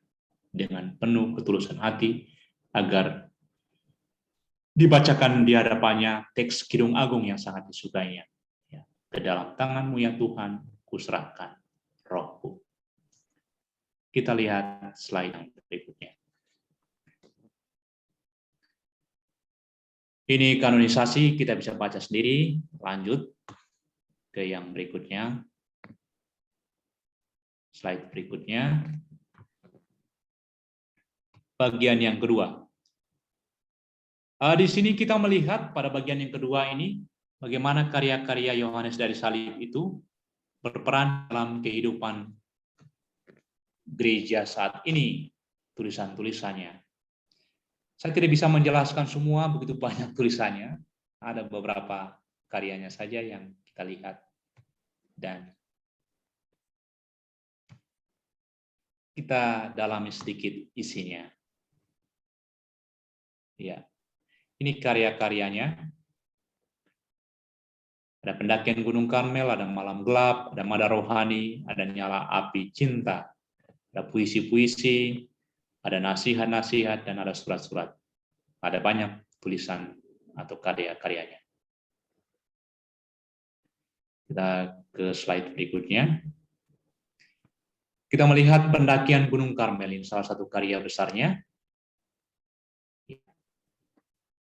dengan penuh ketulusan hati agar dibacakan di hadapannya teks Kidung Agung yang sangat disukainya. Ya, ke dalam tanganmu ya Tuhan, kuserahkan rohku. Kita lihat slide yang berikutnya. Ini kanonisasi, kita bisa baca sendiri. Lanjut ke yang berikutnya. Slide berikutnya. Bagian yang kedua. Di sini kita melihat pada bagian yang kedua ini, bagaimana karya-karya Yohanes dari salib itu berperan dalam kehidupan gereja saat ini, tulisan-tulisannya. Saya tidak bisa menjelaskan semua, begitu banyak tulisannya. Ada beberapa karyanya saja yang kita lihat. Dan kita dalami sedikit isinya. Ya, ini karya-karyanya. Ada pendakian Gunung Karmel, ada malam gelap, ada mada rohani, ada nyala api cinta, ada puisi-puisi, ada nasihat-nasihat, dan ada surat-surat. Ada banyak tulisan atau karya-karyanya. Kita ke slide berikutnya. Kita melihat pendakian Gunung Karmel, ini salah satu karya besarnya.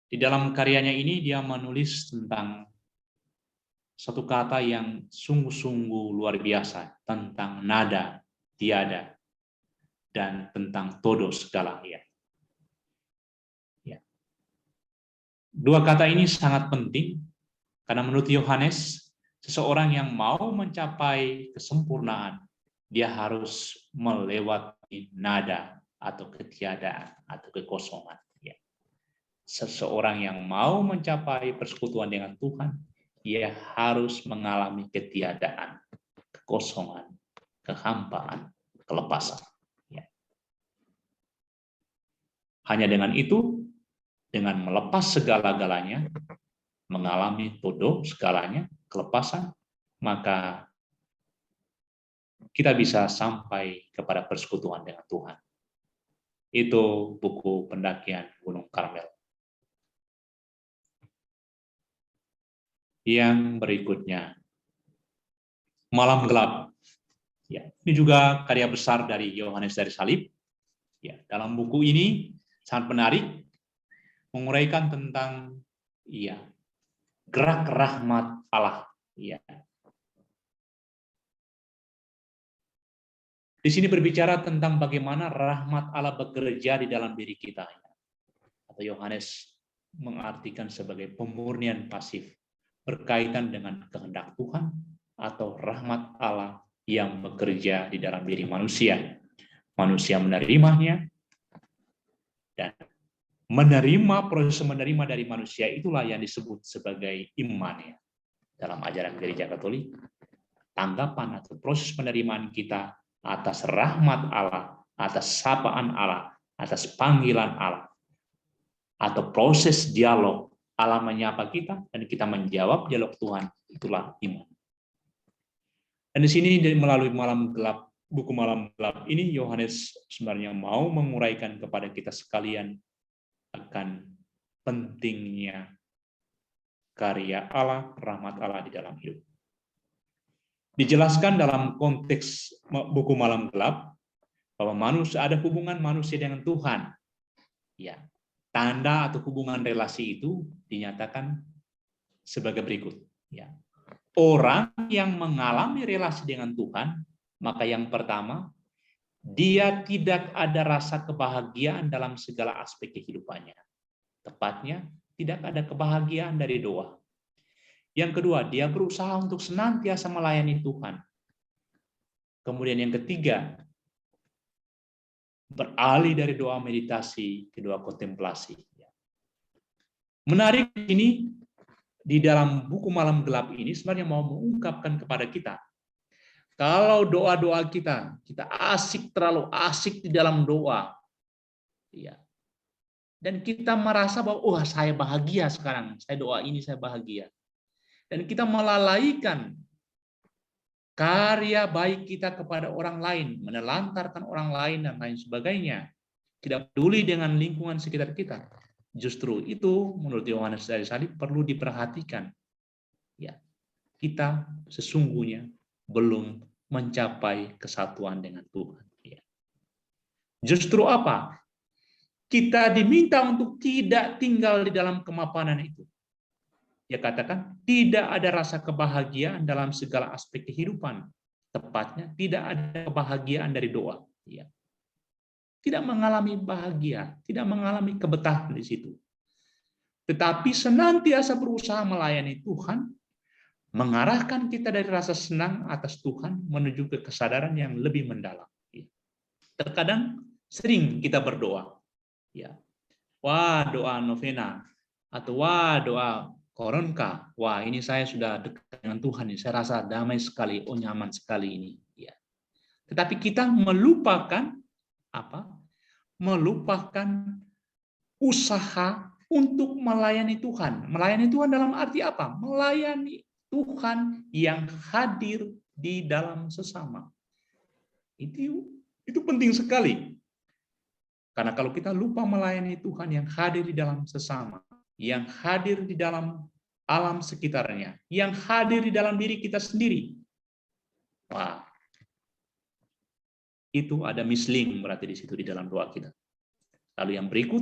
Di dalam karyanya ini dia menulis tentang satu kata yang sungguh-sungguh luar biasa tentang nada, tiada, dan tentang todo segala. Ya. Dua kata ini sangat penting karena menurut Yohanes, seseorang yang mau mencapai kesempurnaan, dia harus melewati nada atau ketiadaan atau kekosongan. Ya. Seseorang yang mau mencapai persekutuan dengan Tuhan, dia harus mengalami ketiadaan, kekosongan, kehampaan, kelepasan. Ya. Hanya dengan itu, dengan melepas segala-galanya, mengalami todo segalanya, kelepasan, maka kita bisa sampai kepada persekutuan dengan Tuhan. Itu buku pendakian Gunung Karmel. Yang berikutnya, Malam Gelap. Ya, ini juga karya besar dari Yohanes dari Salib. Ya, dalam buku ini sangat menarik, menguraikan tentang gerak rahmat Allah. Ya. Di sini berbicara tentang bagaimana rahmat Allah bekerja di dalam diri kita. Atau Yohanes mengartikan sebagai pemurnian pasif, berkaitan dengan kehendak Tuhan atau rahmat Allah yang bekerja di dalam diri manusia. Manusia menerimanya, dan proses menerima dari manusia itulah yang disebut sebagai iman. Ya. Dalam ajaran Gereja Katolik, tanggapan atau proses penerimaan kita atas rahmat Allah, atas sapaan Allah, atas panggilan Allah, atau proses dialog Allah menyapa kita dan kita menjawab dialog Tuhan, itulah iman. Dan di sini melalui Malam Gelap, buku Malam Gelap ini, Yohanes sebenarnya mau menguraikan kepada kita sekalian akan pentingnya karya Allah, rahmat Allah di dalam hidup. Dijelaskan dalam konteks buku Malam Gelap bahwa manusia ada hubungan manusia dengan Tuhan. Ya, tanda atau hubungan relasi itu dinyatakan sebagai berikut. Ya. Orang yang mengalami relasi dengan Tuhan, maka yang pertama, dia tidak ada rasa kebahagiaan dalam segala aspek kehidupannya. Tepatnya, tidak ada kebahagiaan dari doa. Yang kedua, dia berusaha untuk senantiasa melayani Tuhan. Kemudian yang ketiga, beralih dari doa meditasi ke doa kontemplasi. Menarik ini, di dalam buku Malam Gelap ini sebenarnya mau mengungkapkan kepada kita, kalau doa-doa kita terlalu asik di dalam doa, ya, dan kita merasa bahwa saya bahagia sekarang, saya doa ini saya bahagia, dan kita melalaikan karya baik kita kepada orang lain, menelantarkan orang lain dan lain sebagainya, tidak peduli dengan lingkungan sekitar kita. Justru itu menurut Yohanes dari Salib perlu diperhatikan. Ya, kita sesungguhnya belum mencapai kesatuan dengan Tuhan. Ya. Justru apa? Kita diminta untuk tidak tinggal di dalam kemapanan itu. Dia katakan tidak ada rasa kebahagiaan dalam segala aspek kehidupan. Tepatnya tidak ada kebahagiaan dari doa. Ya. Tidak mengalami bahagia, tidak mengalami kebetahan di situ. Tetapi senantiasa berusaha melayani Tuhan, mengarahkan kita dari rasa senang atas Tuhan menuju ke kesadaran yang lebih mendalam. Terkadang sering kita berdoa, ya, wah doa novena, atau wah doa koronka, wah ini saya sudah dekat dengan Tuhan, saya rasa damai sekali, nyaman sekali ini. Ya. Tetapi kita melupakan apa? Melupakan usaha untuk melayani Tuhan. Melayani Tuhan dalam arti apa? Melayani Tuhan yang hadir di dalam sesama. Itu penting sekali. Karena kalau kita lupa melayani Tuhan yang hadir di dalam sesama, yang hadir di dalam alam sekitarnya, yang hadir di dalam diri kita sendiri, wah, itu ada misling berarti di situ di dalam doa kita. Lalu yang berikut,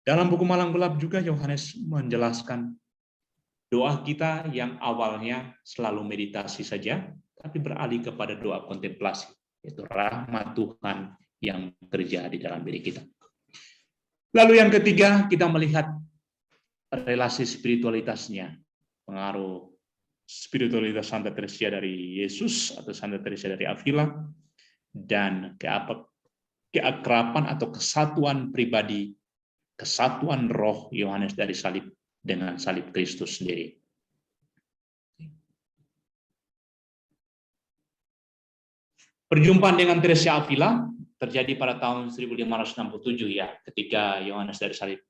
dalam buku Malam Gelap juga Yohanes menjelaskan doa kita yang awalnya selalu meditasi saja, tapi beralih kepada doa kontemplasi, yaitu rahmat Tuhan yang terjadi dalam diri kita. Lalu yang ketiga, kita melihat relasi spiritualitasnya, pengaruh spiritualitas Santa Teresia dari Yesus atau Santa Teresia dari Avila, dan keakraban atau kesatuan pribadi, kesatuan roh Yohanes dari salib dengan salib Kristus sendiri. Perjumpaan dengan Teresia Avila terjadi pada tahun 1567 ya, ketika Yohanes dari salib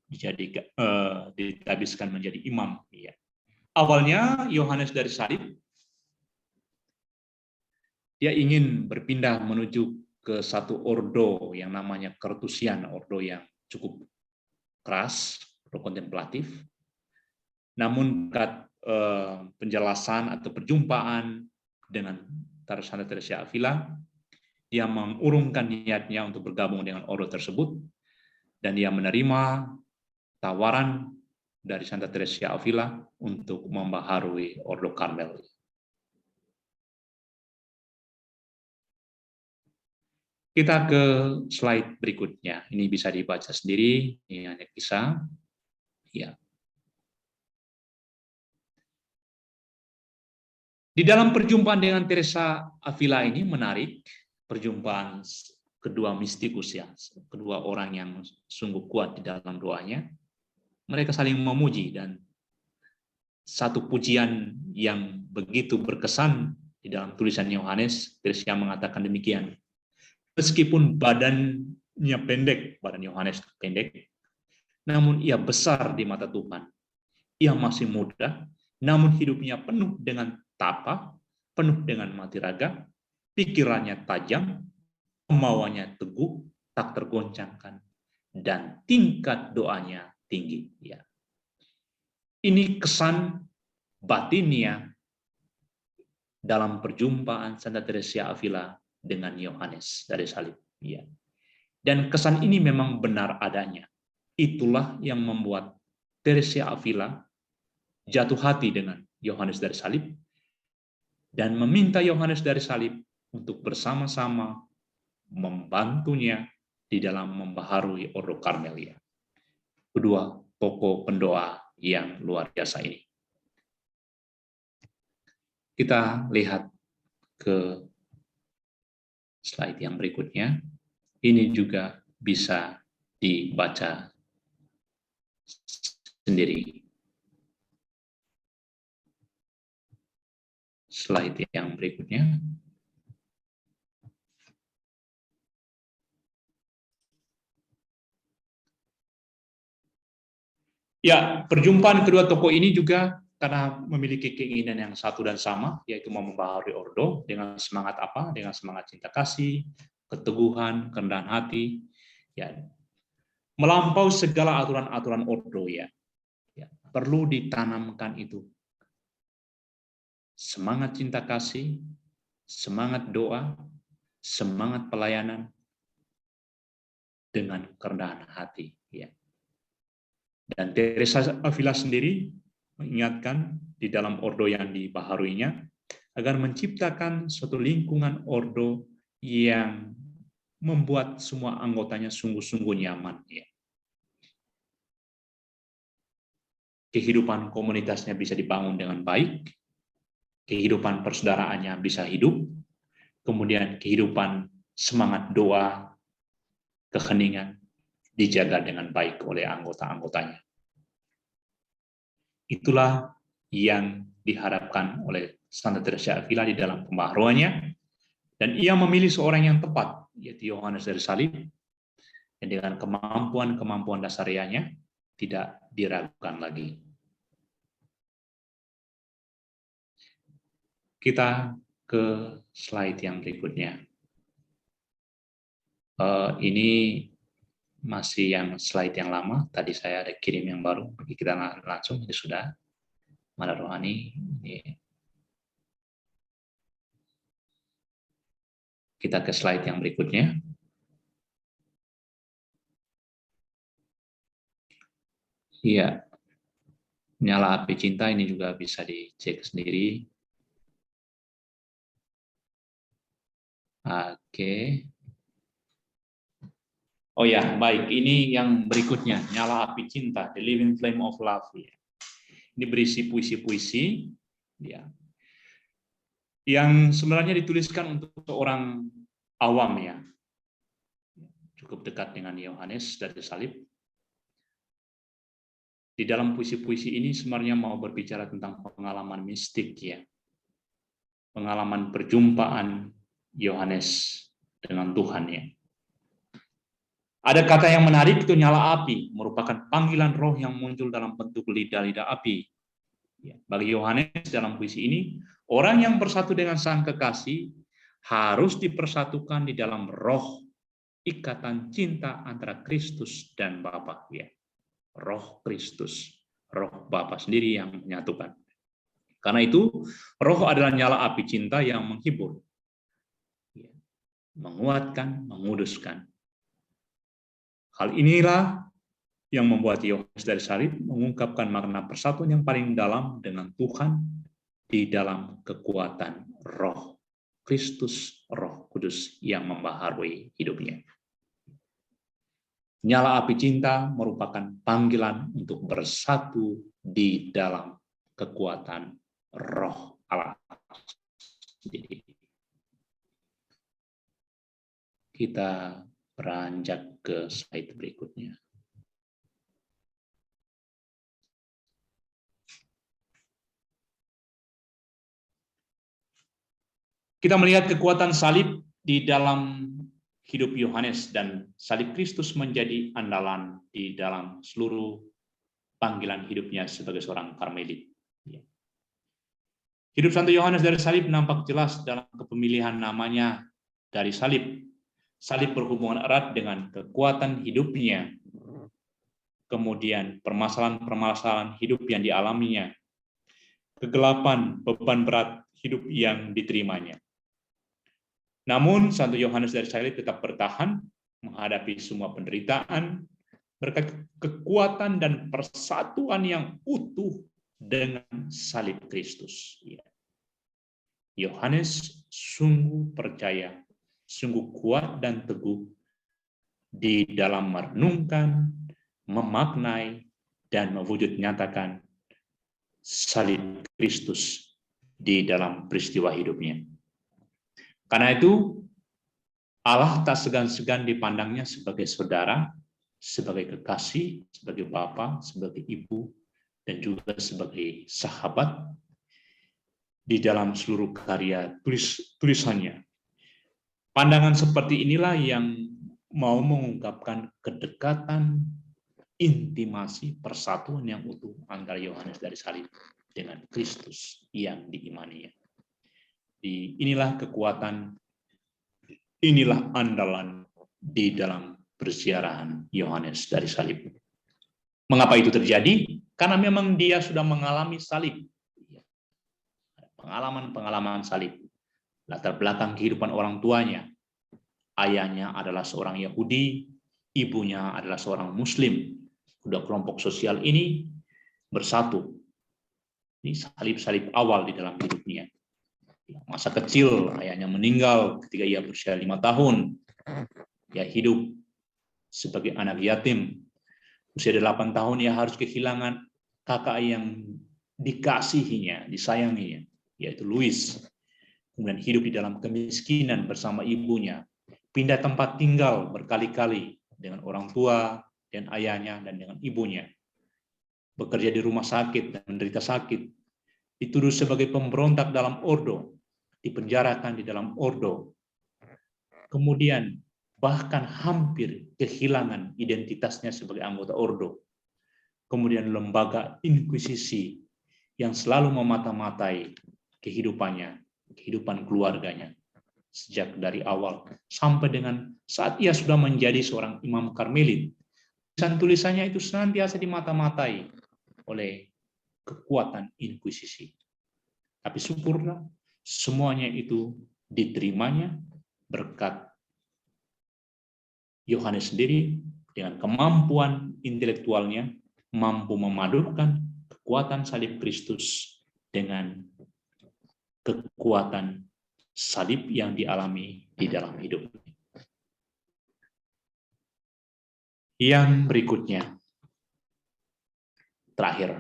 ditabiskan menjadi imam. Ya. Awalnya Yohanes dari salib dia ingin berpindah menuju ke satu ordo yang namanya Carthusian, ordo yang cukup keras, ordo kontemplatif. Namun berkat penjelasan atau perjumpaan dengan Santa Teresia Avila, dia mengurungkan niatnya untuk bergabung dengan ordo tersebut, dan dia menerima tawaran dari Santa Teresia Avila untuk membaharui ordo Karmel. Kita ke slide berikutnya. Ini bisa dibaca sendiri, ini hanya kisah. Ya. Di dalam perjumpaan dengan Teresa Avila ini menarik, perjumpaan kedua mistikus ya, kedua orang yang sungguh kuat di dalam doanya. Mereka saling memuji, dan satu pujian yang begitu berkesan di dalam tulisan Yohanes, Teresa mengatakan demikian. Meskipun badannya pendek, badan Yohanes pendek, namun ia besar di mata Tuhan. Ia masih muda, namun hidupnya penuh dengan tapa, penuh dengan mati raga, pikirannya tajam, kemauannya teguh, tak tergoncangkan, dan tingkat doanya tinggi. Ya. Ini kesan batinnya dalam perjumpaan Santa Teresia Avila dengan Yohanes dari salib. Ya. Dan kesan ini memang benar adanya. Itulah yang membuat Teresia Avila jatuh hati dengan Yohanes dari salib dan meminta Yohanes dari salib untuk bersama-sama membantunya di dalam membaharui ordo Karmelia. Kedua tokoh pendoa yang luar biasa ini. Kita lihat ke slide yang berikutnya. Ini juga bisa dibaca sendiri. Slide yang berikutnya. Ya, perjumpaan kedua tokoh ini juga karena memiliki keinginan yang satu dan sama, yaitu mau membaharui ordo dengan semangat apa? Dengan semangat cinta kasih, keteguhan, kerendahan hati, ya, melampaui segala aturan-aturan ordo ya. Ya, perlu ditanamkan itu. Semangat cinta kasih, semangat doa, semangat pelayanan dengan kerendahan hati. Ya. Dan Teresa Avila sendiri mengingatkan di dalam ordo yang dibaharuinya agar menciptakan suatu lingkungan ordo yang membuat semua anggotanya sungguh-sungguh nyaman. Ya. Kehidupan komunitasnya bisa dibangun dengan baik, kehidupan persaudaraannya bisa hidup, kemudian kehidupan semangat doa, keheningan dijaga dengan baik oleh anggota-anggotanya. Itulah yang diharapkan oleh Santa Teresia Avila di dalam pembaharuannya, dan ia memilih seorang yang tepat, yaitu Yohanes dari salib, dan dengan kemampuan-kemampuan dasarianya tidak diragukan lagi. Kita ke slide yang berikutnya. Ini masih yang slide yang lama, tadi saya ada kirim yang baru, bagi kita langsung, ini sudah. Mala Rohani, ini. Kita ke slide yang berikutnya. Iya. Nyala api cinta ini juga bisa dicek sendiri. Oke. Oh ya, baik. Ini yang berikutnya, nyala api cinta, the living flame of love. Ini berisi puisi-puisi, ya, yang sebenarnya dituliskan untuk seorang awam, ya, cukup dekat dengan Yohanes dari salib. Di dalam puisi-puisi ini sebenarnya mau berbicara tentang pengalaman mistik, ya, pengalaman perjumpaan Yohanes dengan Tuhan, ya. Ada kata yang menarik, itu nyala api, merupakan panggilan roh yang muncul dalam bentuk lidah-lidah api. Ya, bagi Yohanes dalam puisi ini, orang yang bersatu dengan sang kekasih harus dipersatukan di dalam roh, ikatan cinta antara Kristus dan Bapa. Ya, roh Kristus, roh Bapa sendiri yang menyatukan. Karena itu, roh adalah nyala api cinta yang menghibur, ya, menguatkan, menguduskan. Hal inilah yang membuat Yohanes dari salib mengungkapkan makna persatuan yang paling dalam dengan Tuhan di dalam kekuatan roh Kristus, roh kudus yang membaharui hidupnya. Nyala api cinta merupakan panggilan untuk bersatu di dalam kekuatan roh Allah sendiri. Kita beranjak ke slide berikutnya. Kita melihat kekuatan salib di dalam hidup Yohanes, dan salib Kristus menjadi andalan di dalam seluruh panggilan hidupnya sebagai seorang Karmelit. Hidup Santo Yohanes dari salib nampak jelas dalam kepemilihan namanya dari salib. Salib berhubungan erat dengan kekuatan hidupnya, kemudian permasalahan-permasalahan hidup yang dialaminya, kegelapan, beban berat hidup yang diterimanya. Namun, Santo Yohanes dari salib tetap bertahan menghadapi semua penderitaan berkat kekuatan dan persatuan yang utuh dengan salib Kristus. Yohanes sungguh percaya, sungguh kuat dan teguh di dalam merenungkan, memaknai, dan mewujud nyatakan salib Kristus di dalam peristiwa hidupnya. Karena itu, Allah tak segan-segan dipandangnya sebagai saudara, sebagai kekasih, sebagai bapa, sebagai ibu, dan juga sebagai sahabat di dalam seluruh karya tulisannya. Pandangan seperti inilah yang mau mengungkapkan kedekatan, intimasi, persatuan yang utuh antara Yohanes dari salib dengan Kristus yang diimaninya. Inilah kekuatan, inilah andalan di dalam persiaran Yohanes dari salib. Mengapa itu terjadi? Karena memang dia sudah mengalami salib. Pengalaman-pengalaman salib. Latar belakang kehidupan orang tuanya. Ayahnya adalah seorang Yahudi, ibunya adalah seorang Muslim. Kedua kelompok sosial ini bersatu. Ini salib-salib awal di dalam hidupnya. Masa kecil, ayahnya meninggal ketika ia berusia 5 tahun. Ia hidup sebagai anak yatim. Usia 8 tahun ia harus kehilangan kakak yang dikasihinya, disayanginya, yaitu Louis. Kemudian hidup di dalam kemiskinan bersama ibunya. Pindah tempat tinggal berkali-kali dengan orang tua dan ayahnya dan dengan ibunya. Bekerja di rumah sakit dan menderita sakit. Dituduh sebagai pemberontak dalam ordo. Dipenjarakan di dalam ordo. Kemudian bahkan hampir kehilangan identitasnya sebagai anggota ordo. Kemudian lembaga inkuisisi yang selalu memata-matai kehidupannya, kehidupan keluarganya, sejak dari awal sampai dengan saat ia sudah menjadi seorang imam Karmelit. Tulisan-tulisannya itu senantiasa dimata-matai oleh kekuatan inkuisisi. Tapi syukurlah, semuanya itu diterimanya berkat Yohanes sendiri dengan kemampuan intelektualnya, mampu memadukan kekuatan salib Kristus dengan kekuatan salib yang dialami di dalam hidup. Yang berikutnya, terakhir,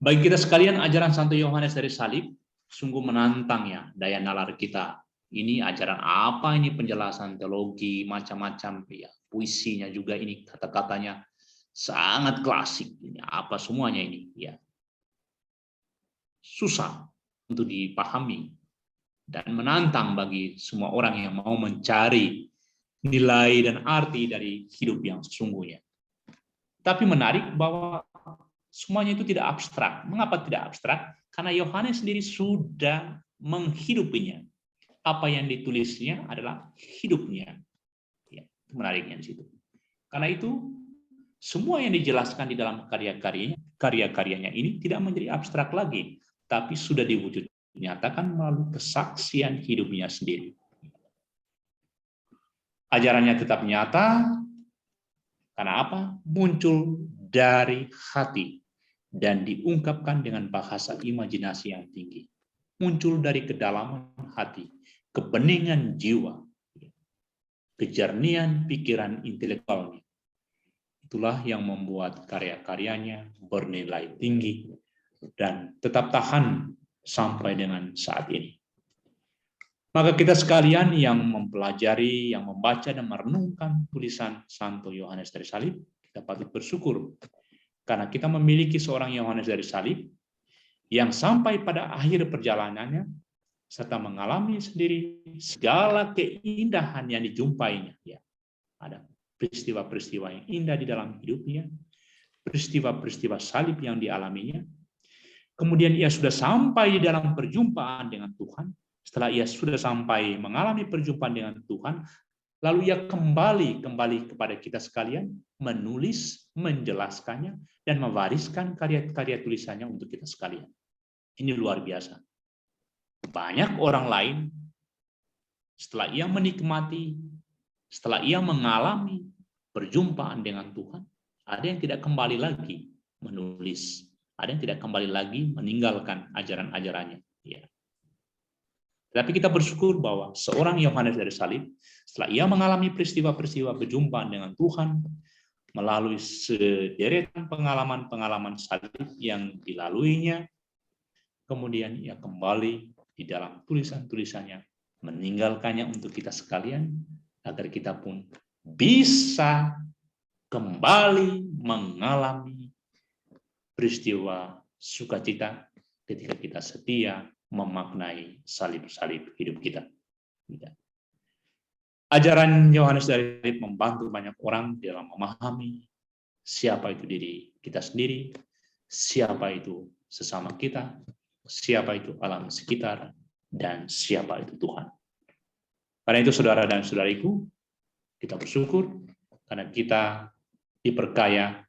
bagi kita sekalian, ajaran Santo Yohanes dari salib sungguh menantang ya daya nalar kita. Ini ajaran apa ini, penjelasan teologi macam-macam ya, puisinya juga ini kata-katanya sangat klasik. Ini apa semuanya ini ya. Susah untuk dipahami dan menantang bagi semua orang yang mau mencari nilai dan arti dari hidup yang sesungguhnya. Tapi menarik bahwa semuanya itu tidak abstrak. Mengapa tidak abstrak? Karena Yohanes sendiri sudah menghidupinya. Apa yang ditulisnya adalah hidupnya. Ya, menariknya di situ. Karena itu, semua yang dijelaskan di dalam karya-karyanya ini tidak menjadi abstrak lagi, tapi sudah diwujud nyatakan melalui kesaksian hidupnya sendiri. Ajarannya tetap nyata, karena apa? Muncul dari hati dan diungkapkan dengan bahasa imajinasi yang tinggi. Muncul dari kedalaman hati, kebeningan jiwa, kejernihan pikiran intelektualnya. Itulah yang membuat karya-karyanya bernilai tinggi dan tetap tahan sampai dengan saat ini. Maka kita sekalian yang mempelajari, yang membaca dan merenungkan tulisan Santo Yohanes dari Salib, kita patut bersyukur karena kita memiliki seorang Yohanes dari Salib yang sampai pada akhir perjalanannya serta mengalami sendiri segala keindahan yang dijumpainya. Ya, ada peristiwa-peristiwa yang indah di dalam hidupnya, peristiwa-peristiwa salib yang dialaminya. Kemudian ia sudah sampai di dalam perjumpaan dengan Tuhan. Setelah ia sudah sampai mengalami perjumpaan dengan Tuhan, lalu ia kembali kepada kita sekalian, menulis, menjelaskannya, dan mewariskan karya-karya tulisannya untuk kita sekalian. Ini luar biasa. Banyak orang lain, setelah ia menikmati, setelah ia mengalami perjumpaan dengan Tuhan, ada yang tidak kembali lagi menulis, ada yang tidak kembali lagi meninggalkan ajaran-ajarannya. Ya. Tapi kita bersyukur bahwa seorang Yohanes dari Salib, setelah ia mengalami peristiwa-peristiwa perjumpaan dengan Tuhan, melalui sederetan pengalaman-pengalaman salib yang dilaluinya, kemudian ia kembali di dalam tulisan-tulisannya, meninggalkannya untuk kita sekalian, agar kita pun bisa kembali mengalami peristiwa sukacita ketika kita setia memaknai salib-salib hidup kita. Ajaran Yohanes dari Salib membantu banyak orang dalam memahami siapa itu diri kita sendiri, siapa itu sesama kita, siapa itu alam sekitar, dan siapa itu Tuhan. Karena itu saudara dan saudariku, kita bersyukur karena kita diperkaya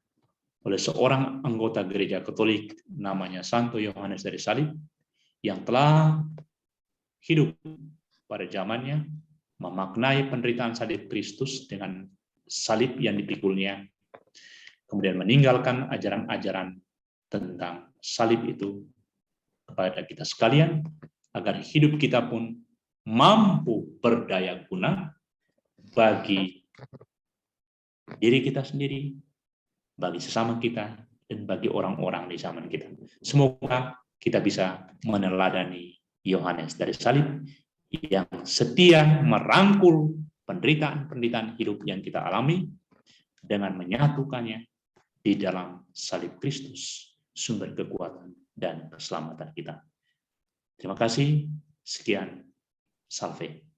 oleh seorang anggota gereja Katolik namanya Santo Yohanes dari Salib yang telah hidup pada zamannya, memaknai penderitaan salib Kristus dengan salib yang dipikulnya, kemudian meninggalkan ajaran-ajaran tentang salib itu kepada kita sekalian, agar hidup kita pun mampu berdaya guna bagi diri kita sendiri, bagi sesama kita, dan bagi orang-orang di zaman kita. Semoga kita bisa meneladani Yohanes dari Salib yang setia merangkul penderitaan-penderitaan hidup yang kita alami dengan menyatukannya di dalam salib Kristus, sumber kekuatan dan keselamatan kita. Terima kasih. Sekian. Salve.